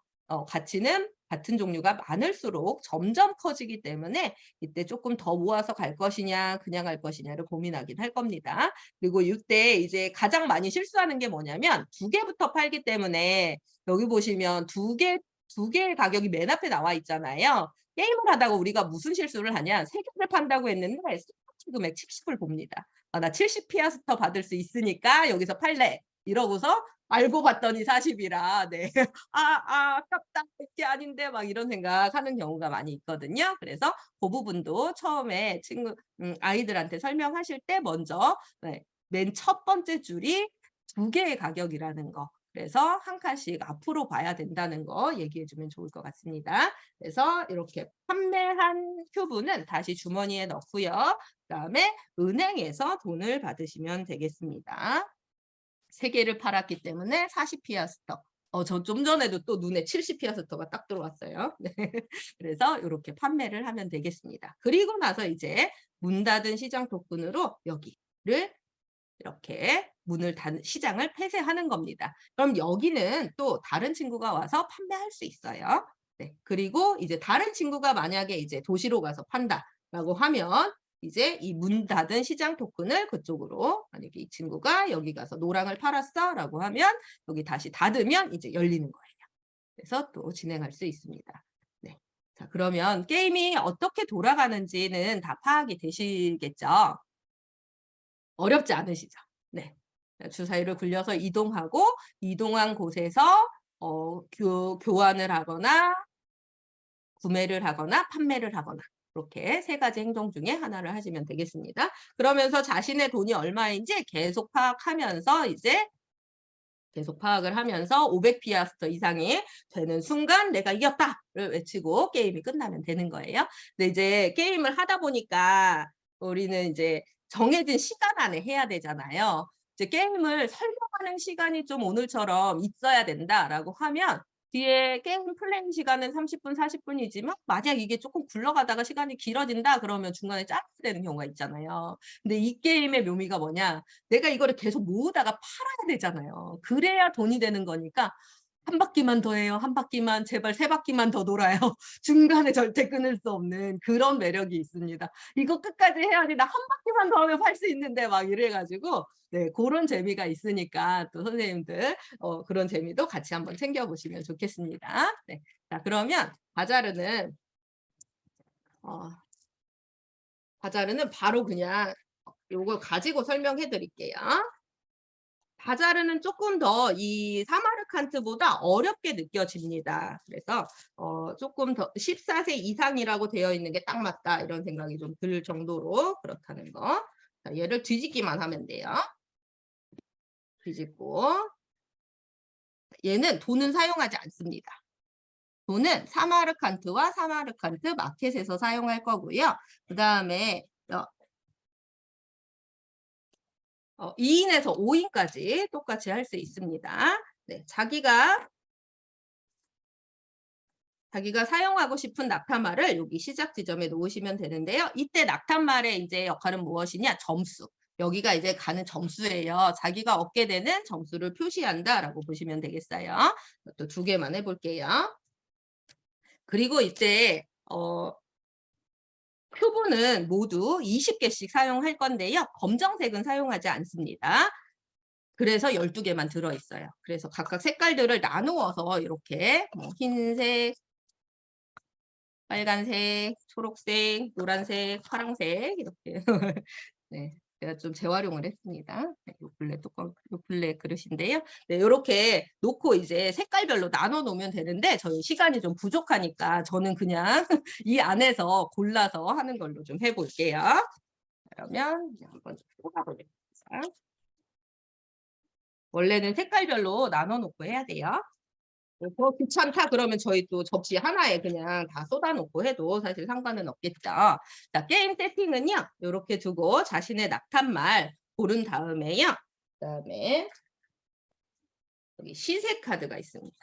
가치는 같은 종류가 많을수록 점점 커지기 때문에 이때 조금 더 모아서 갈 것이냐 그냥 갈 것이냐를 고민하긴 할 겁니다. 그리고 이때 이제 가장 많이 실수하는 게 뭐냐면 2개부터 팔기 때문에 여기 보시면 2개의 가격이 맨 앞에 나와 있잖아요. 게임을 하다가 우리가 무슨 실수를 하냐. 3개를 판다고 했는데 스타트 금액 70을 봅니다. 나 70피아스터 받을 수 있으니까 여기서 팔래. 이러고서 알고 봤더니 40이라 네. 아깝다. 이게 아닌데 막 이런 생각하는 경우가 많이 있거든요. 그래서 그 부분도 처음에 아이들한테 설명하실 때 먼저 네, 맨 첫 번째 줄이 2개의 가격이라는 거. 그래서 한 칸씩 앞으로 봐야 된다는 거 얘기해 주면 좋을 것 같습니다. 그래서 이렇게 판매한 큐브는 다시 주머니에 넣고요. 그다음에 은행에서 돈을 받으시면 되겠습니다. 3개를 팔았기 때문에 40피아스터. 저 좀 전에도 또 눈에 70피아스터가 딱 들어왔어요. 네. 그래서 이렇게 판매를 하면 되겠습니다. 그리고 나서 이제 문 닫은 시장 토큰으로 여기를 이렇게 문을 닫은 시장을 폐쇄하는 겁니다. 그럼 여기는 또 다른 친구가 와서 판매할 수 있어요. 네. 그리고 이제 다른 친구가 만약에 이제 도시로 가서 판다라고 하면 이제 이 문 닫은 시장 토큰을 그쪽으로 만약에 이 친구가 여기 가서 노랑을 팔았어라고 하면 여기 다시 닫으면 이제 열리는 거예요. 그래서 또 진행할 수 있습니다. 네. 자, 그러면 게임이 어떻게 돌아가는지는 다 파악이 되시겠죠? 어렵지 않으시죠? 네. 주사위를 굴려서 이동하고 이동한 곳에서 교환을 하거나 구매를 하거나 판매를 하거나 이렇게 3가지 행동 중에 하나를 하시면 되겠습니다. 그러면서 자신의 돈이 얼마인지 계속 파악하면서 이제 계속 파악을 하면서 500피아스터 이상이 되는 순간 내가 이겼다를 외치고 게임이 끝나면 되는 거예요. 근데 이제 게임을 하다 보니까 우리는 이제 정해진 시간 안에 해야 되잖아요. 이제 게임을 설명하는 시간이 좀 오늘처럼 있어야 된다라고 하면 뒤에 게임 플레이 시간은 30분, 40분이지만 만약 이게 조금 굴러가다가 시간이 길어진다 그러면 중간에 짜증되는 경우가 있잖아요. 근데 이 게임의 묘미가 뭐냐? 내가 이거를 계속 모으다가 팔아야 되잖아요. 그래야 돈이 되는 거니까 한 바퀴만 더 해요. 한 바퀴만 제발 3바퀴만 더 돌아요. 중간에 절대 끊을 수 없는 그런 매력이 있습니다. 이거 끝까지 해야지 나 한 바퀴만 더 하면 팔 수 있는데 막 이래 가지고 네, 고런 재미가 있으니까 또 선생님들 그런 재미도 같이 한번 챙겨 보시면 좋겠습니다. 네. 자, 그러면 바자르는 바로 그냥 요걸 가지고 설명해 드릴게요. 바자르는 조금 더 이 사마르칸트보다 어렵게 느껴집니다. 그래서 조금 더 14세 이상이라고 되어 있는 게 딱 맞다 이런 생각이 좀 들 정도로 그렇다는 거. 자, 얘를 뒤집기만 하면 돼요. 뒤집고 얘는 돈은 사용하지 않습니다. 돈은 사마르칸트와 사마르칸트 마켓에서 사용할 거고요. 그다음에 2인에서 5인까지 똑같이 할 수 있습니다. 네, 자기가 사용하고 싶은 낙타말을 여기 시작 지점에 놓으시면 되는데요. 이때 낙타말의 이제 역할은 무엇이냐? 점수. 여기가 이제 가는 점수예요. 자기가 얻게 되는 점수를 표시한다라고 보시면 되겠어요. 또 2개만 해볼게요. 그리고 이제 큐브는 모두 20개씩 사용할 건데요. 검정색은 사용하지 않습니다. 그래서 12개만 들어있어요. 그래서 각각 색깔들을 나누어서 이렇게 흰색, 빨간색, 초록색, 노란색, 파란색 이렇게 네, 제가 좀 재활용을 했습니다. 네, 요 블랙 뚜껑, 요 블랙 그릇인데요. 네, 이렇게 놓고 이제 색깔별로 나눠 놓으면 되는데 저희 시간이 좀 부족하니까 저는 그냥 이 안에서 골라서 하는 걸로 좀 해볼게요. 그러면 한번 뽑아보겠습니다. 원래는 색깔별로 나눠 놓고 해야 돼요. 더 귀찮다 그러면 저희 또 접시 하나에 그냥 다 쏟아놓고 해도 사실 상관은 없겠죠. 자, 게임 세팅은요. 이렇게 두고 자신의 낙탄말 고른 다음에요. 그다음에 여기 시세 카드가 있습니다.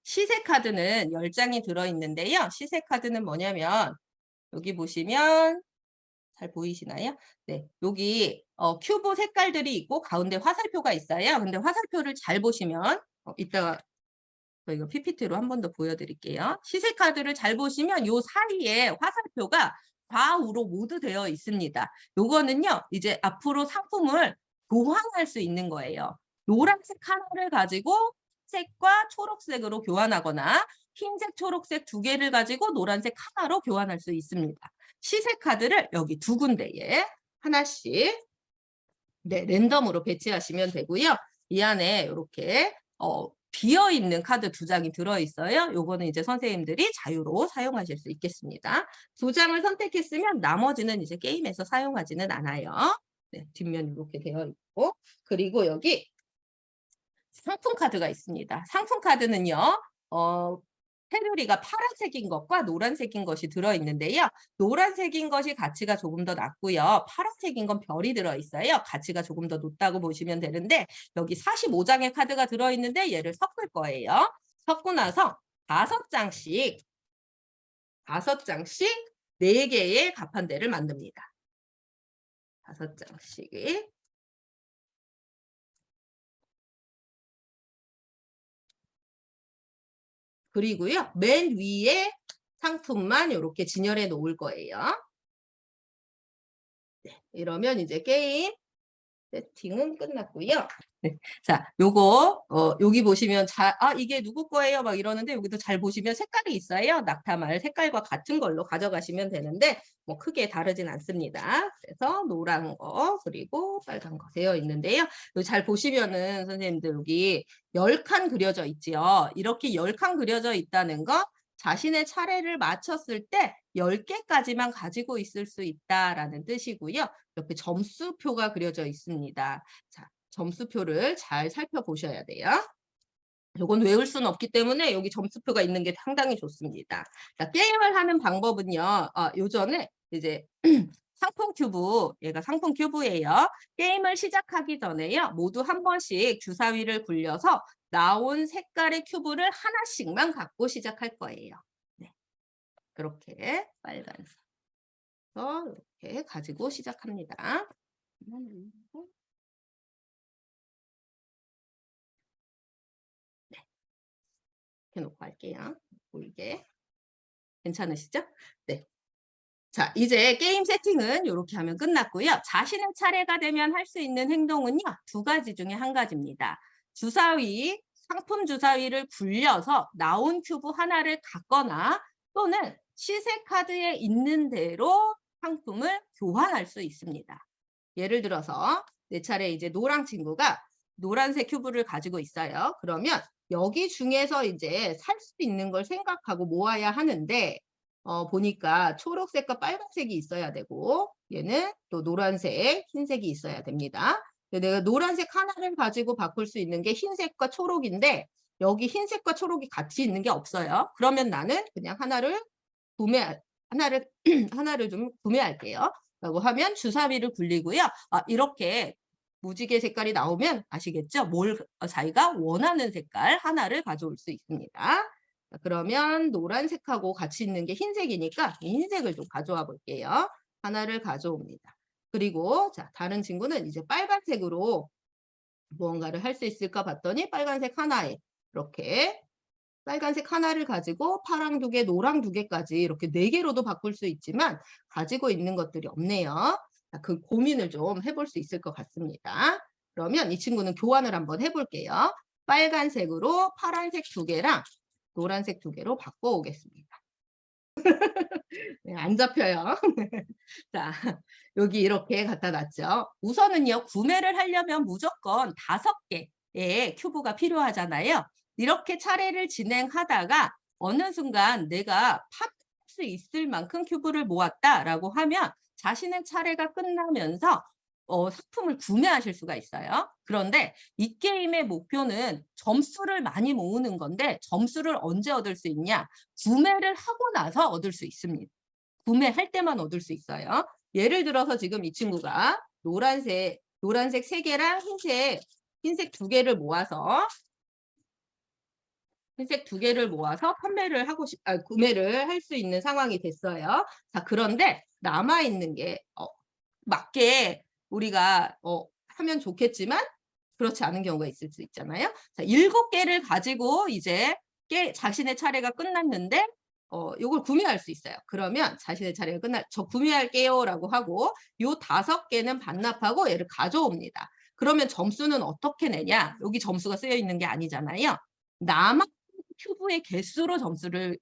시세 카드는 10장이 들어있는데요. 시세 카드는 뭐냐면 여기 보시면 잘 보이시나요? 네, 여기 큐브 색깔들이 있고 가운데 화살표가 있어요. 근데 화살표를 잘 보시면 이따가 저희가 PPT로 한 번 더 보여드릴게요. 시세 카드를 잘 보시면 요 사이에 화살표가 좌우로 모두 되어 있습니다. 요거는요, 이제 앞으로 상품을 교환할 수 있는 거예요. 노란색 하나를 가지고 색과 초록색으로 교환하거나 흰색, 초록색 두 개를 가지고 노란색 하나로 교환할 수 있습니다. 시세 카드를 여기 두 군데에 하나씩 네, 랜덤으로 배치하시면 되고요. 이 안에 이렇게 비어있는 카드 두 장이 들어있어요. 요거는 이제 선생님들이 자유로 사용하실 수 있겠습니다. 두 장을 선택했으면 나머지는 이제 게임에서 사용하지는 않아요. 네, 뒷면 이렇게 되어 있고 그리고 여기 상품 카드가 있습니다. 상품 카드는요. 테두리가 파란색인 것과 노란색인 것이 들어있는데요. 노란색인 것이 가치가 조금 더 낮고요. 파란색인 건 별이 들어있어요. 가치가 조금 더 높다고 보시면 되는데 여기 45장의 카드가 들어있는데 얘를 섞을 거예요. 섞고 나서 5장씩 4개의 가판대를 만듭니다. 5장씩 그리고요. 맨 위에 상품만 이렇게 진열해 놓을 거예요. 네, 이러면 이제 게임 세팅은 끝났고요. 네, 자, 요거 여기 보시면 이게 누구 거예요? 막 이러는데 여기도 잘 보시면 색깔이 있어요. 낙타말 색깔과 같은 걸로 가져가시면 되는데 뭐 크게 다르진 않습니다. 그래서 노란 거 그리고 빨간 거 되어 있는데요. 여기 잘 보시면은 선생님들 여기 10칸 그려져 있지요. 이렇게 10칸 그려져 있다는 거 자신의 차례를 마쳤을 때 10개까지만 가지고 있을 수 있다라는 뜻이고요. 옆에 점수표가 그려져 있습니다. 자, 점수표를 잘 살펴보셔야 돼요. 이건 외울 수는 없기 때문에 여기 점수표가 있는 게 상당히 좋습니다. 자, 게임을 하는 방법은요. 요전에 이제 상품 큐브, 얘가 상품 큐브예요. 게임을 시작하기 전에요. 모두 한 번씩 주사위를 굴려서 나온 색깔의 큐브를 하나씩만 갖고 시작할 거예요. 네. 이렇게 빨간색. 이렇게 가지고 시작합니다. 네. 이렇게 놓고 할게요. 보이게. 괜찮으시죠? 네. 자, 이제 게임 세팅은 이렇게 하면 끝났고요. 자신의 차례가 되면 할 수 있는 행동은요. 2가지 중에 한 가지입니다. 주사위, 상품 주사위를 굴려서 나온 큐브 하나를 갖거나 또는 시세 카드에 있는 대로 상품을 교환할 수 있습니다. 예를 들어서 내 차례 이제 노랑 친구가 노란색 큐브를 가지고 있어요. 그러면 여기 중에서 이제 살 수 있는 걸 생각하고 모아야 하는데 보니까 초록색과 빨간색이 있어야 되고 얘는 또 노란색, 흰색이 있어야 됩니다. 내가 노란색 하나를 가지고 바꿀 수 있는 게 흰색과 초록인데 여기 흰색과 초록이 같이 있는 게 없어요. 그러면 나는 그냥 하나를 하나를 좀 구매할게요. 라고 하면 주사위를 굴리고요. 이렇게 무지개 색깔이 나오면 아시겠죠? 자기가 원하는 색깔 하나를 가져올 수 있습니다. 그러면 노란색하고 같이 있는 게 흰색이니까 흰색을 좀 가져와 볼게요. 하나를 가져옵니다. 그리고 자, 다른 친구는 이제 빨간색으로 무언가를 할 수 있을까 봤더니 빨간색 하나에 이렇게 빨간색 하나를 가지고 파랑 2개, 노랑 2개까지 이렇게 4개로도 바꿀 수 있지만 가지고 있는 것들이 없네요. 자, 그 고민을 좀 해볼 수 있을 것 같습니다. 그러면 이 친구는 교환을 한번 해볼게요. 빨간색으로 파란색 2개랑 노란색 2개로 바꿔오겠습니다. 네, 안 잡혀요. 자, 여기 이렇게 갖다 놨죠. 우선은요, 구매를 하려면 무조건 5개의 큐브가 필요하잖아요. 이렇게 차례를 진행하다가 어느 순간 내가 팔 수 있을 만큼 큐브를 모았다라고 하면 자신의 차례가 끝나면서 상품을 구매하실 수가 있어요. 그런데 이 게임의 목표는 점수를 많이 모으는 건데 점수를 언제 얻을 수 있냐? 구매를 하고 나서 얻을 수 있습니다. 구매할 때만 얻을 수 있어요. 예를 들어서 지금 이 친구가 노란색 3개랑 흰색 2개를 모아서 흰색 2개를 모아서 구매를 할 수 있는 상황이 됐어요. 자, 그런데 남아 있는 게 맞게 우리가 하면 좋겠지만 그렇지 않은 경우가 있을 수 있잖아요. 자, 7개를 가지고 이제 자신의 차례가 끝났는데 요걸 구매할 수 있어요. 그러면 자신의 차례가 저 구매할게요라고 하고 요 5개는 반납하고 얘를 가져옵니다. 그러면 점수는 어떻게 내냐? 여기 점수가 쓰여 있는 게 아니잖아요. 남아 큐브의 개수로 점수를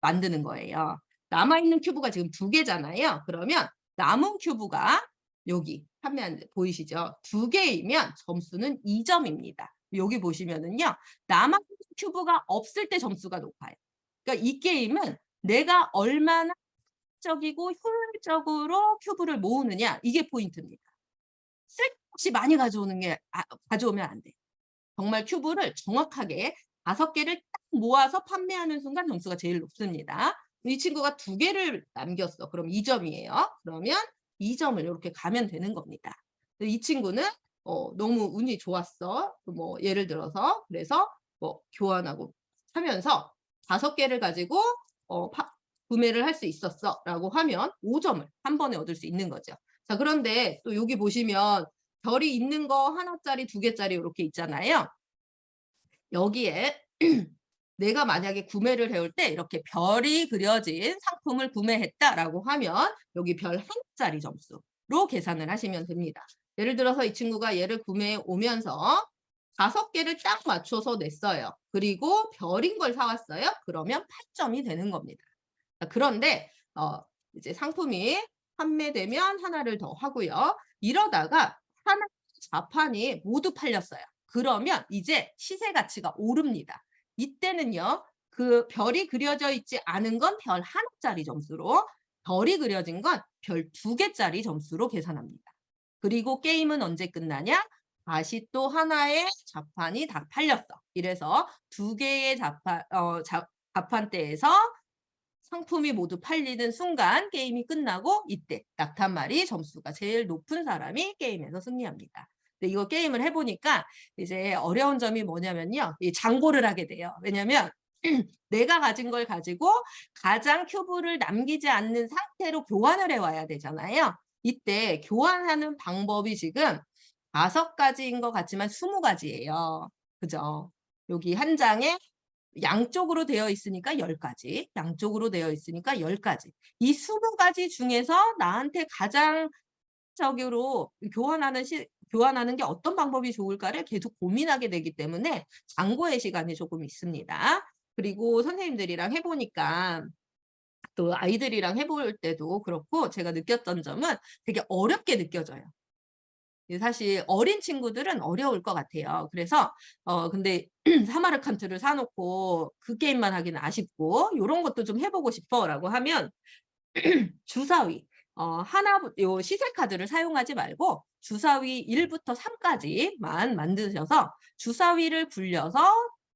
만드는 거예요. 남아있는 큐브가 지금 2개잖아요. 그러면 남은 큐브가 여기 판매한 보이시죠? 2개이면 점수는 2점입니다. 여기 보시면은요. 남아있는 큐브가 없을 때 점수가 높아요. 그러니까 이 게임은 내가 얼마나 적이고 효율적으로 큐브를 모으느냐, 이게 포인트입니다. 쓸데없이 많이 가져오면 안 돼요. 정말 큐브를 정확하게 5개를 딱 모아서 판매하는 순간 점수가 제일 높습니다. 이 친구가 2개를 남겼어. 그럼 2점이에요. 그러면 2점을 이렇게 가면 되는 겁니다. 이 친구는 너무 운이 좋았어. 뭐 예를 들어서 그래서 뭐 교환하고 하면서 5개를 가지고 구매를 할 수 있었어라고 하면 5점을 한 번에 얻을 수 있는 거죠. 자, 그런데 또 여기 보시면 별이 있는 거 하나짜리, 2개짜리 이렇게 있잖아요. 여기에 내가 만약에 구매를 해올 때 이렇게 별이 그려진 상품을 구매했다라고 하면 여기 별 1짜리 점수로 계산을 하시면 됩니다. 예를 들어서 이 친구가 얘를 구매해 오면서 5개를 딱 맞춰서 냈어요. 그리고 별인 걸 사왔어요. 그러면 8점이 되는 겁니다. 그런데 이제 상품이 판매되면 하나를 더 하고요. 이러다가 하나 자판이 모두 팔렸어요. 그러면 이제 시세 가치가 오릅니다. 이때는요. 그 별이 그려져 있지 않은 건 별 1짜리 점수로, 별이 그려진 건 별 2개짜리 점수로 계산합니다. 그리고 게임은 언제 끝나냐? 다시 또 하나의 자판이 다 팔렸어. 이래서 2개의 자판대에서 상품이 모두 팔리는 순간 게임이 끝나고 이때 낙타말이 점수가 제일 높은 사람이 게임에서 승리합니다. 근데 이거 게임을 해보니까 이제 어려운 점이 뭐냐면요. 이 장고를 하게 돼요. 왜냐면 내가 가진 걸 가지고 가장 큐브를 남기지 않는 상태로 교환을 해와야 되잖아요. 이때 교환하는 방법이 지금 5가지인 것 같지만 20가지예요. 그죠? 여기 한 장에 양쪽으로 되어 있으니까 10가지, 양쪽으로 되어 있으니까 10가지. 이 20가지 중에서 나한테 가장 적으로 교환하는 게 어떤 방법이 좋을까를 계속 고민하게 되기 때문에 장고의 시간이 조금 있습니다. 그리고 선생님들이랑 해보니까 또 아이들이랑 해볼 때도 그렇고 제가 느꼈던 점은 되게 어렵게 느껴져요. 사실 어린 친구들은 어려울 것 같아요. 그래서 근데 사마르칸트를 사놓고 그 게임만 하기는 아쉽고 요런 것도 좀 해보고 싶어라고 하면 주사위 요 시세 카드를 사용하지 말고 주사위 1부터 3까지만 만드셔서 주사위를 굴려서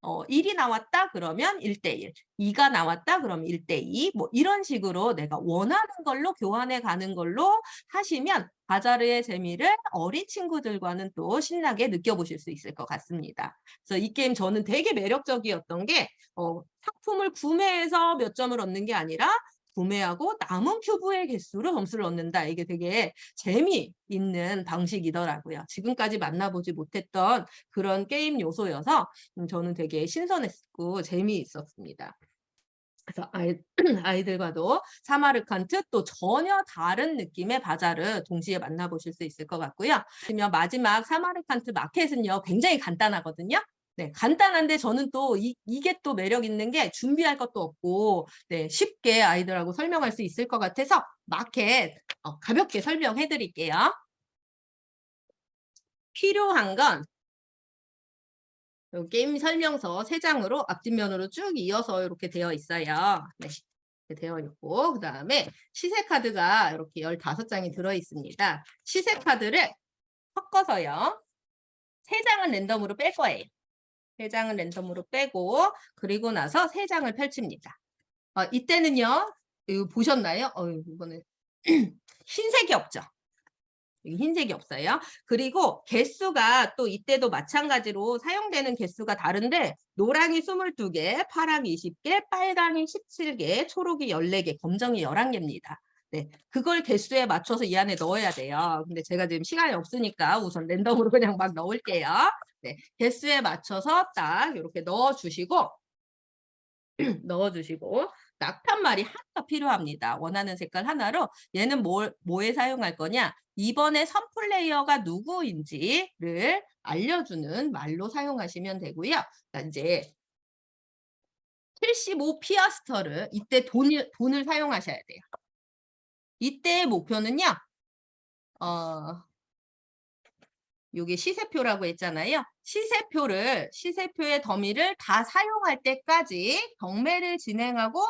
1이 나왔다 그러면 1대1, 2가 나왔다 그러면 1대2 뭐 이런 식으로 내가 원하는 걸로 교환해 가는 걸로 하시면 바자르의 재미를 어린 친구들과는 또 신나게 느껴보실 수 있을 것 같습니다. 그래서 이 게임 저는 되게 매력적이었던 게 상품을 구매해서 몇 점을 얻는 게 아니라 구매하고 남은 큐브의 개수로 점수를 얻는다. 이게 되게 재미있는 방식이더라고요. 지금까지 만나보지 못했던 그런 게임 요소여서 저는 되게 신선했고 재미있었습니다. 그래서 아이들과도 사마르칸트 또 전혀 다른 느낌의 바자르 동시에 만나보실 수 있을 것 같고요. 그러면 마지막 사마르칸트 마켓은요. 굉장히 간단하거든요. 네, 간단한데 저는 또 이게 또 매력 있는 게 준비할 것도 없고 네, 쉽게 아이들하고 설명할 수 있을 것 같아서 마켓 가볍게 설명해 드릴게요. 필요한 건 게임 설명서 3장으로 앞뒷면으로 쭉 이어서 이렇게 되어 있어요. 네, 이렇게 되어 있고 그다음에 시세 카드가 이렇게 15장이 들어 있습니다. 시세 카드를 섞어서요. 3장은 랜덤으로 뺄 거예요. 3장은 랜덤으로 빼고 그리고 나서 3장을 펼칩니다. 이때는요. 이거 보셨나요? 이거는 흰색이 없죠. 여기 흰색이 없어요. 그리고 개수가 또 이때도 마찬가지로 사용되는 개수가 다른데 노랑이 22개, 파랑이 20개, 빨강이 17개, 초록이 14개, 검정이 11개입니다. 네, 그걸 개수에 맞춰서 이 안에 넣어야 돼요. 근데 제가 지금 시간이 없으니까 우선 랜덤으로 그냥 막 넣을게요. 네, 개수에 맞춰서 딱 이렇게 넣어주시고 넣어주시고 낙탄말이 하나가 필요합니다. 원하는 색깔 하나로 얘는 뭐에 사용할 거냐? 이번에 선 플레이어가 누구인지를 알려주는 말로 사용하시면 되고요. 자, 이제 75 피아스터를 이때 돈을 사용하셔야 돼요. 이때의 목표는요. 요게 시세표라고 했잖아요. 시세표의 더미를 다 사용할 때까지 경매를 진행하고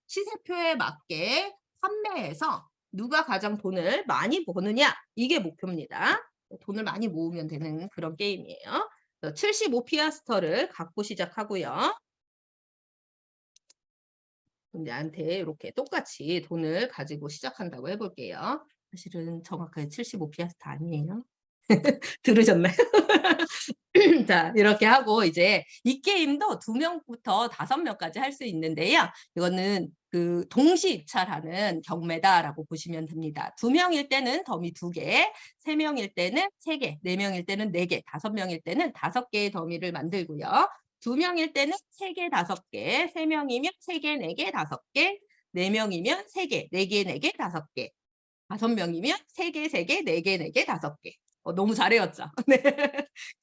시세표에 맞게 판매해서 누가 가장 돈을 많이 버느냐 이게 목표입니다. 돈을 많이 모으면 되는 그런 게임이에요. 75 피아스터를 갖고 시작하고요. 나한테 이렇게 똑같이 돈을 가지고 시작한다고 해볼게요. 사실은 정확하게 75 피아스터 아니에요. 들으셨나요? 자, 이렇게 하고 이제 이 게임도 2명부터 5명까지 할 수 있는데요. 이거는 그 동시 입찰하는 경매다라고 보시면 됩니다. 2명일 때는 더미 2개, 3명일 때는 3개, 4명일 때는 4개, 5명일 때는 5개의 더미를 만들고요. 2명일 때는 3개, 5개, 3명이면 3개, 4개, 5개, 4명이면 3개, 4개, 4개, 5개, 5명이면 3개, 3개, 4개, 4개, 5개. 너무 잘해왔죠? 네.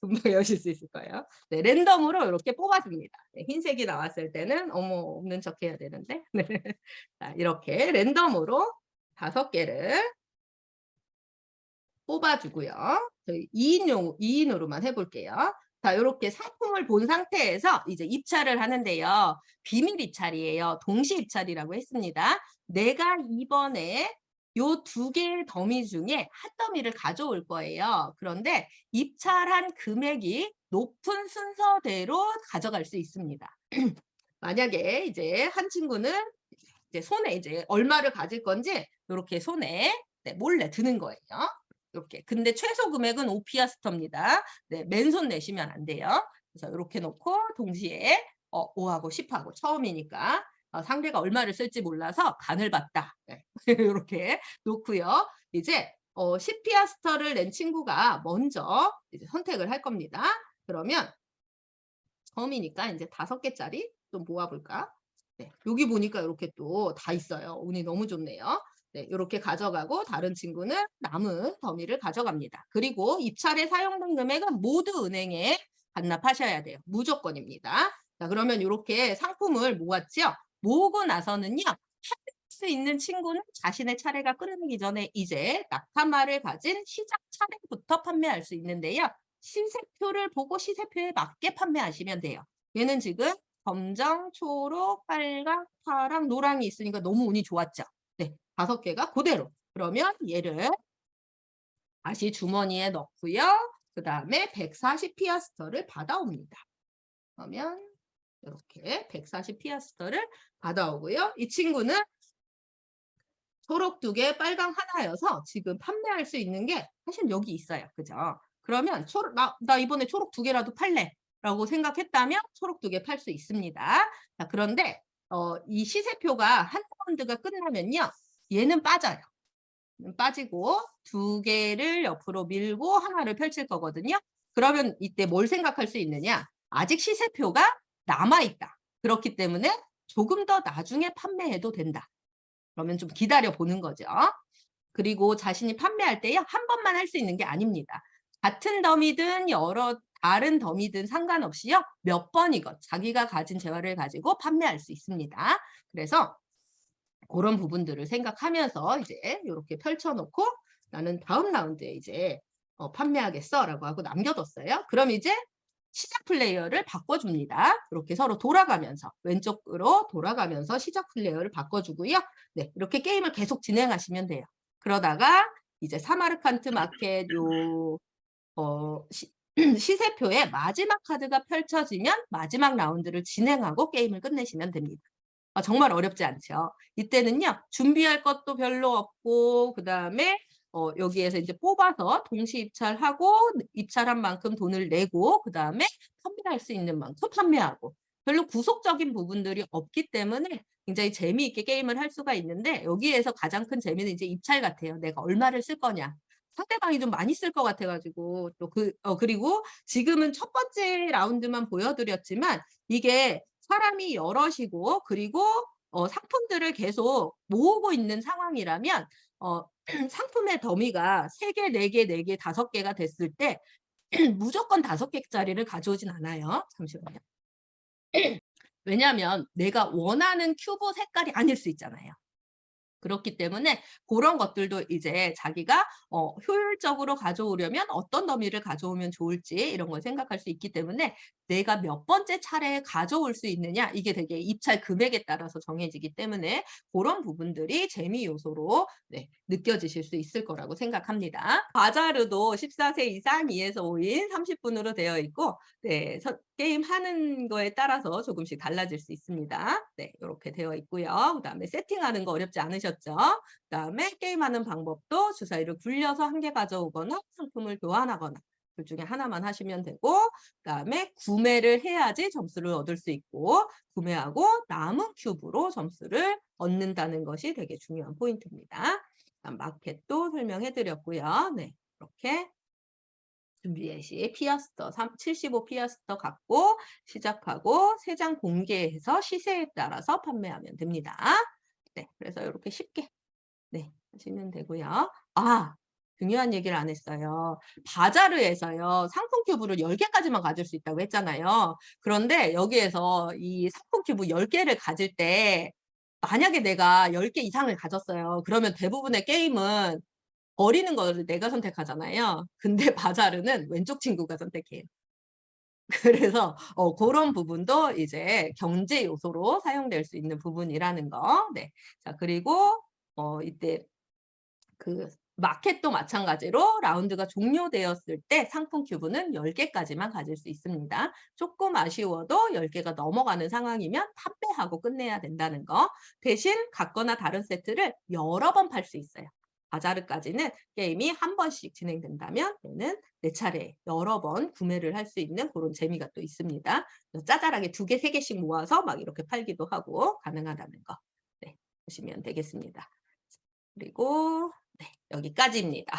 금방 외우실 수 있을 거예요. 네, 랜덤으로 이렇게 뽑아줍니다. 네, 흰색이 나왔을 때는 어머 없는 척 해야 되는데 네. 자, 이렇게 랜덤으로 5개를 뽑아주고요. 저희 2인으로만 해볼게요. 자, 이렇게 상품을 본 상태에서 이제 입찰을 하는데요. 비밀 입찰이에요. 동시 입찰이라고 했습니다. 내가 이번에 요 2개의 더미 중에 한 더미를 가져올 거예요. 그런데 입찰한 금액이 높은 순서대로 가져갈 수 있습니다. 만약에 이제 한 친구는 이제 손에 이제 얼마를 가질 건지 이렇게 손에 네, 몰래 드는 거예요. 이렇게. 근데 최소 금액은 5피아스터입니다. 네, 맨손 내시면 안 돼요. 그래서 이렇게 놓고 동시에 5하고 10하고 처음이니까 상대가 얼마를 쓸지 몰라서 간을 봤다. 네. 이렇게 놓고요. 이제 10피아스터를 낸 친구가 먼저 이제 선택을 할 겁니다. 그러면 처음이니까 이제 5개짜리 좀 모아볼까? 네, 여기 보니까 이렇게 또 다 있어요. 운이 너무 좋네요. 네, 이렇게 가져가고 다른 친구는 남은 더미를 가져갑니다. 그리고 입찰에 사용된 금액은 모두 은행에 반납하셔야 돼요. 무조건입니다. 자, 그러면 이렇게 상품을 모았죠? 모으고 나서는요. 할 수 있는 친구는 자신의 차례가 끝나기 전에 이제 낙타말을 가진 시작 차례부터 판매할 수 있는데요. 시세표를 보고 시세표에 맞게 판매하시면 돼요. 얘는 지금 검정, 초록, 빨강, 파랑, 노랑이 있으니까 너무 운이 좋았죠. 네, 5개가 그대로. 그러면 얘를 다시 주머니에 넣고요. 그 다음에 140 피아스터를 받아옵니다. 그러면 이렇게 140 피아스터를 받아오고요. 이 친구는 초록 2개, 빨강 하나여서 지금 판매할 수 있는 게 사실 여기 있어요. 그죠? 그러면 나 이번에 초록 2개라도 팔래. 라고 생각했다면 초록 2개 팔 수 있습니다. 자, 그런데 이 시세표가 한 라운드가 끝나면요. 얘는 빠져요. 빠지고 2개를 옆으로 밀고 하나를 펼칠 거거든요. 그러면 이때 뭘 생각할 수 있느냐? 아직 시세표가 남아있다. 그렇기 때문에 조금 더 나중에 판매해도 된다. 그러면 좀 기다려 보는 거죠. 그리고 자신이 판매할 때요. 한 번만 할 수 있는 게 아닙니다. 같은 더미든 여러 다른 더미든 상관없이요. 몇 번이건 자기가 가진 재화를 가지고 판매할 수 있습니다. 그래서 그런 부분들을 생각하면서 이제 이렇게 펼쳐놓고 나는 다음 라운드에 이제 판매하겠어라고 하고 남겨뒀어요. 그럼 이제 시작 플레이어를 바꿔줍니다. 이렇게 서로 돌아가면서 왼쪽으로 돌아가면서 시작 플레이어를 바꿔주고요. 네, 이렇게 게임을 계속 진행하시면 돼요. 그러다가 이제 사마르칸트 마켓 시세표의 마지막 카드가 펼쳐지면 마지막 라운드를 진행하고 게임을 끝내시면 됩니다. 정말 어렵지 않죠. 이때는요. 준비할 것도 별로 없고 그다음에 여기에서 이제 뽑아서 동시 입찰하고 입찰한 만큼 돈을 내고 그다음에 판매할 수 있는 만큼 판매하고 별로 구속적인 부분들이 없기 때문에 굉장히 재미있게 게임을 할 수가 있는데 여기에서 가장 큰 재미는 이제 입찰 같아요. 내가 얼마를 쓸 거냐. 상대방이 좀 많이 쓸 것 같아 가지고 또 그리고 지금은 첫 번째 라운드만 보여드렸지만 이게 사람이 여럿이고 그리고 상품들을 계속 모으고 있는 상황이라면 상품의 더미가 3 개, 4 개, 4 개, 5 개가 됐을 때 무조건 5 개짜리를 가져오진 않아요. 잠시만요. 왜냐하면 내가 원하는 큐브 색깔이 아닐 수 있잖아요. 그렇기 때문에 고런 것들도 이제 자기가 효율적으로 가져오려면 어떤 더미를 가져오면 좋을지 이런 걸 생각할 수 있기 때문에 내가 몇 번째 차례에 가져올 수 있느냐 이게 되게 입찰 금액에 따라서 정해지기 때문에 고런 부분들이 재미 요소로 느껴지실 수 있을 거라고 생각합니다. 바자르도 14세 이상 2에서 5인 30분으로 되어 있고 게임하는 거에 따라서 조금씩 달라질 수 있습니다. 네, 요렇게 되어 있고요. 그다음에 세팅하는 거 어렵지 않으셨죠? 그다음에 게임하는 방법도 주사위를 굴려서 1 개 가져오거나 상품을 교환하거나 둘 중에 하나만 하시면 되고 그다음에 구매를 해야지 점수를 얻을 수 있고 구매하고 남은 큐브로 점수를 얻는다는 것이 되게 중요한 포인트입니다. 마켓도 설명해 드렸고요. 네, 이렇게 준비 예시 피아스터 75 피아스터 갖고 시작하고 3장 공개해서 시세에 따라서 판매하면 됩니다. 네, 그래서 이렇게 쉽게 하시면 되고요. 중요한 얘기를 안 했어요. 바자르에서요. 상품 큐브를 10개까지만 가질 수 있다고 했잖아요. 그런데 여기에서 이 상품 큐브 10개를 가질 때 만약에 내가 10개 이상을 가졌어요. 그러면 대부분의 게임은 버리는 거를 내가 선택하잖아요. 근데 바자르는 왼쪽 친구가 선택해요. 그래서 고런 부분도 이제 경제 요소로 사용될 수 있는 부분이라는 거. 네. 자, 그리고 이때 그 마켓도 마찬가지로 라운드가 종료되었을 때 상품 큐브는 10개까지만 가질 수 있습니다. 조금 아쉬워도 10개가 넘어가는 상황이면 판매하고 끝내야 된다는 거. 대신 같거나 다른 세트를 여러 번 팔 수 있어요. 바자르까지는 게임이 한 번씩 진행된다면 얘는 4차례 여러 번 구매를 할 수 있는 그런 재미가 또 있습니다. 짜잘하게 2개, 3개씩 모아서 막 이렇게 팔기도 하고 가능하다는 거. 네, 보시면 되겠습니다. 그리고 여기까지입니다.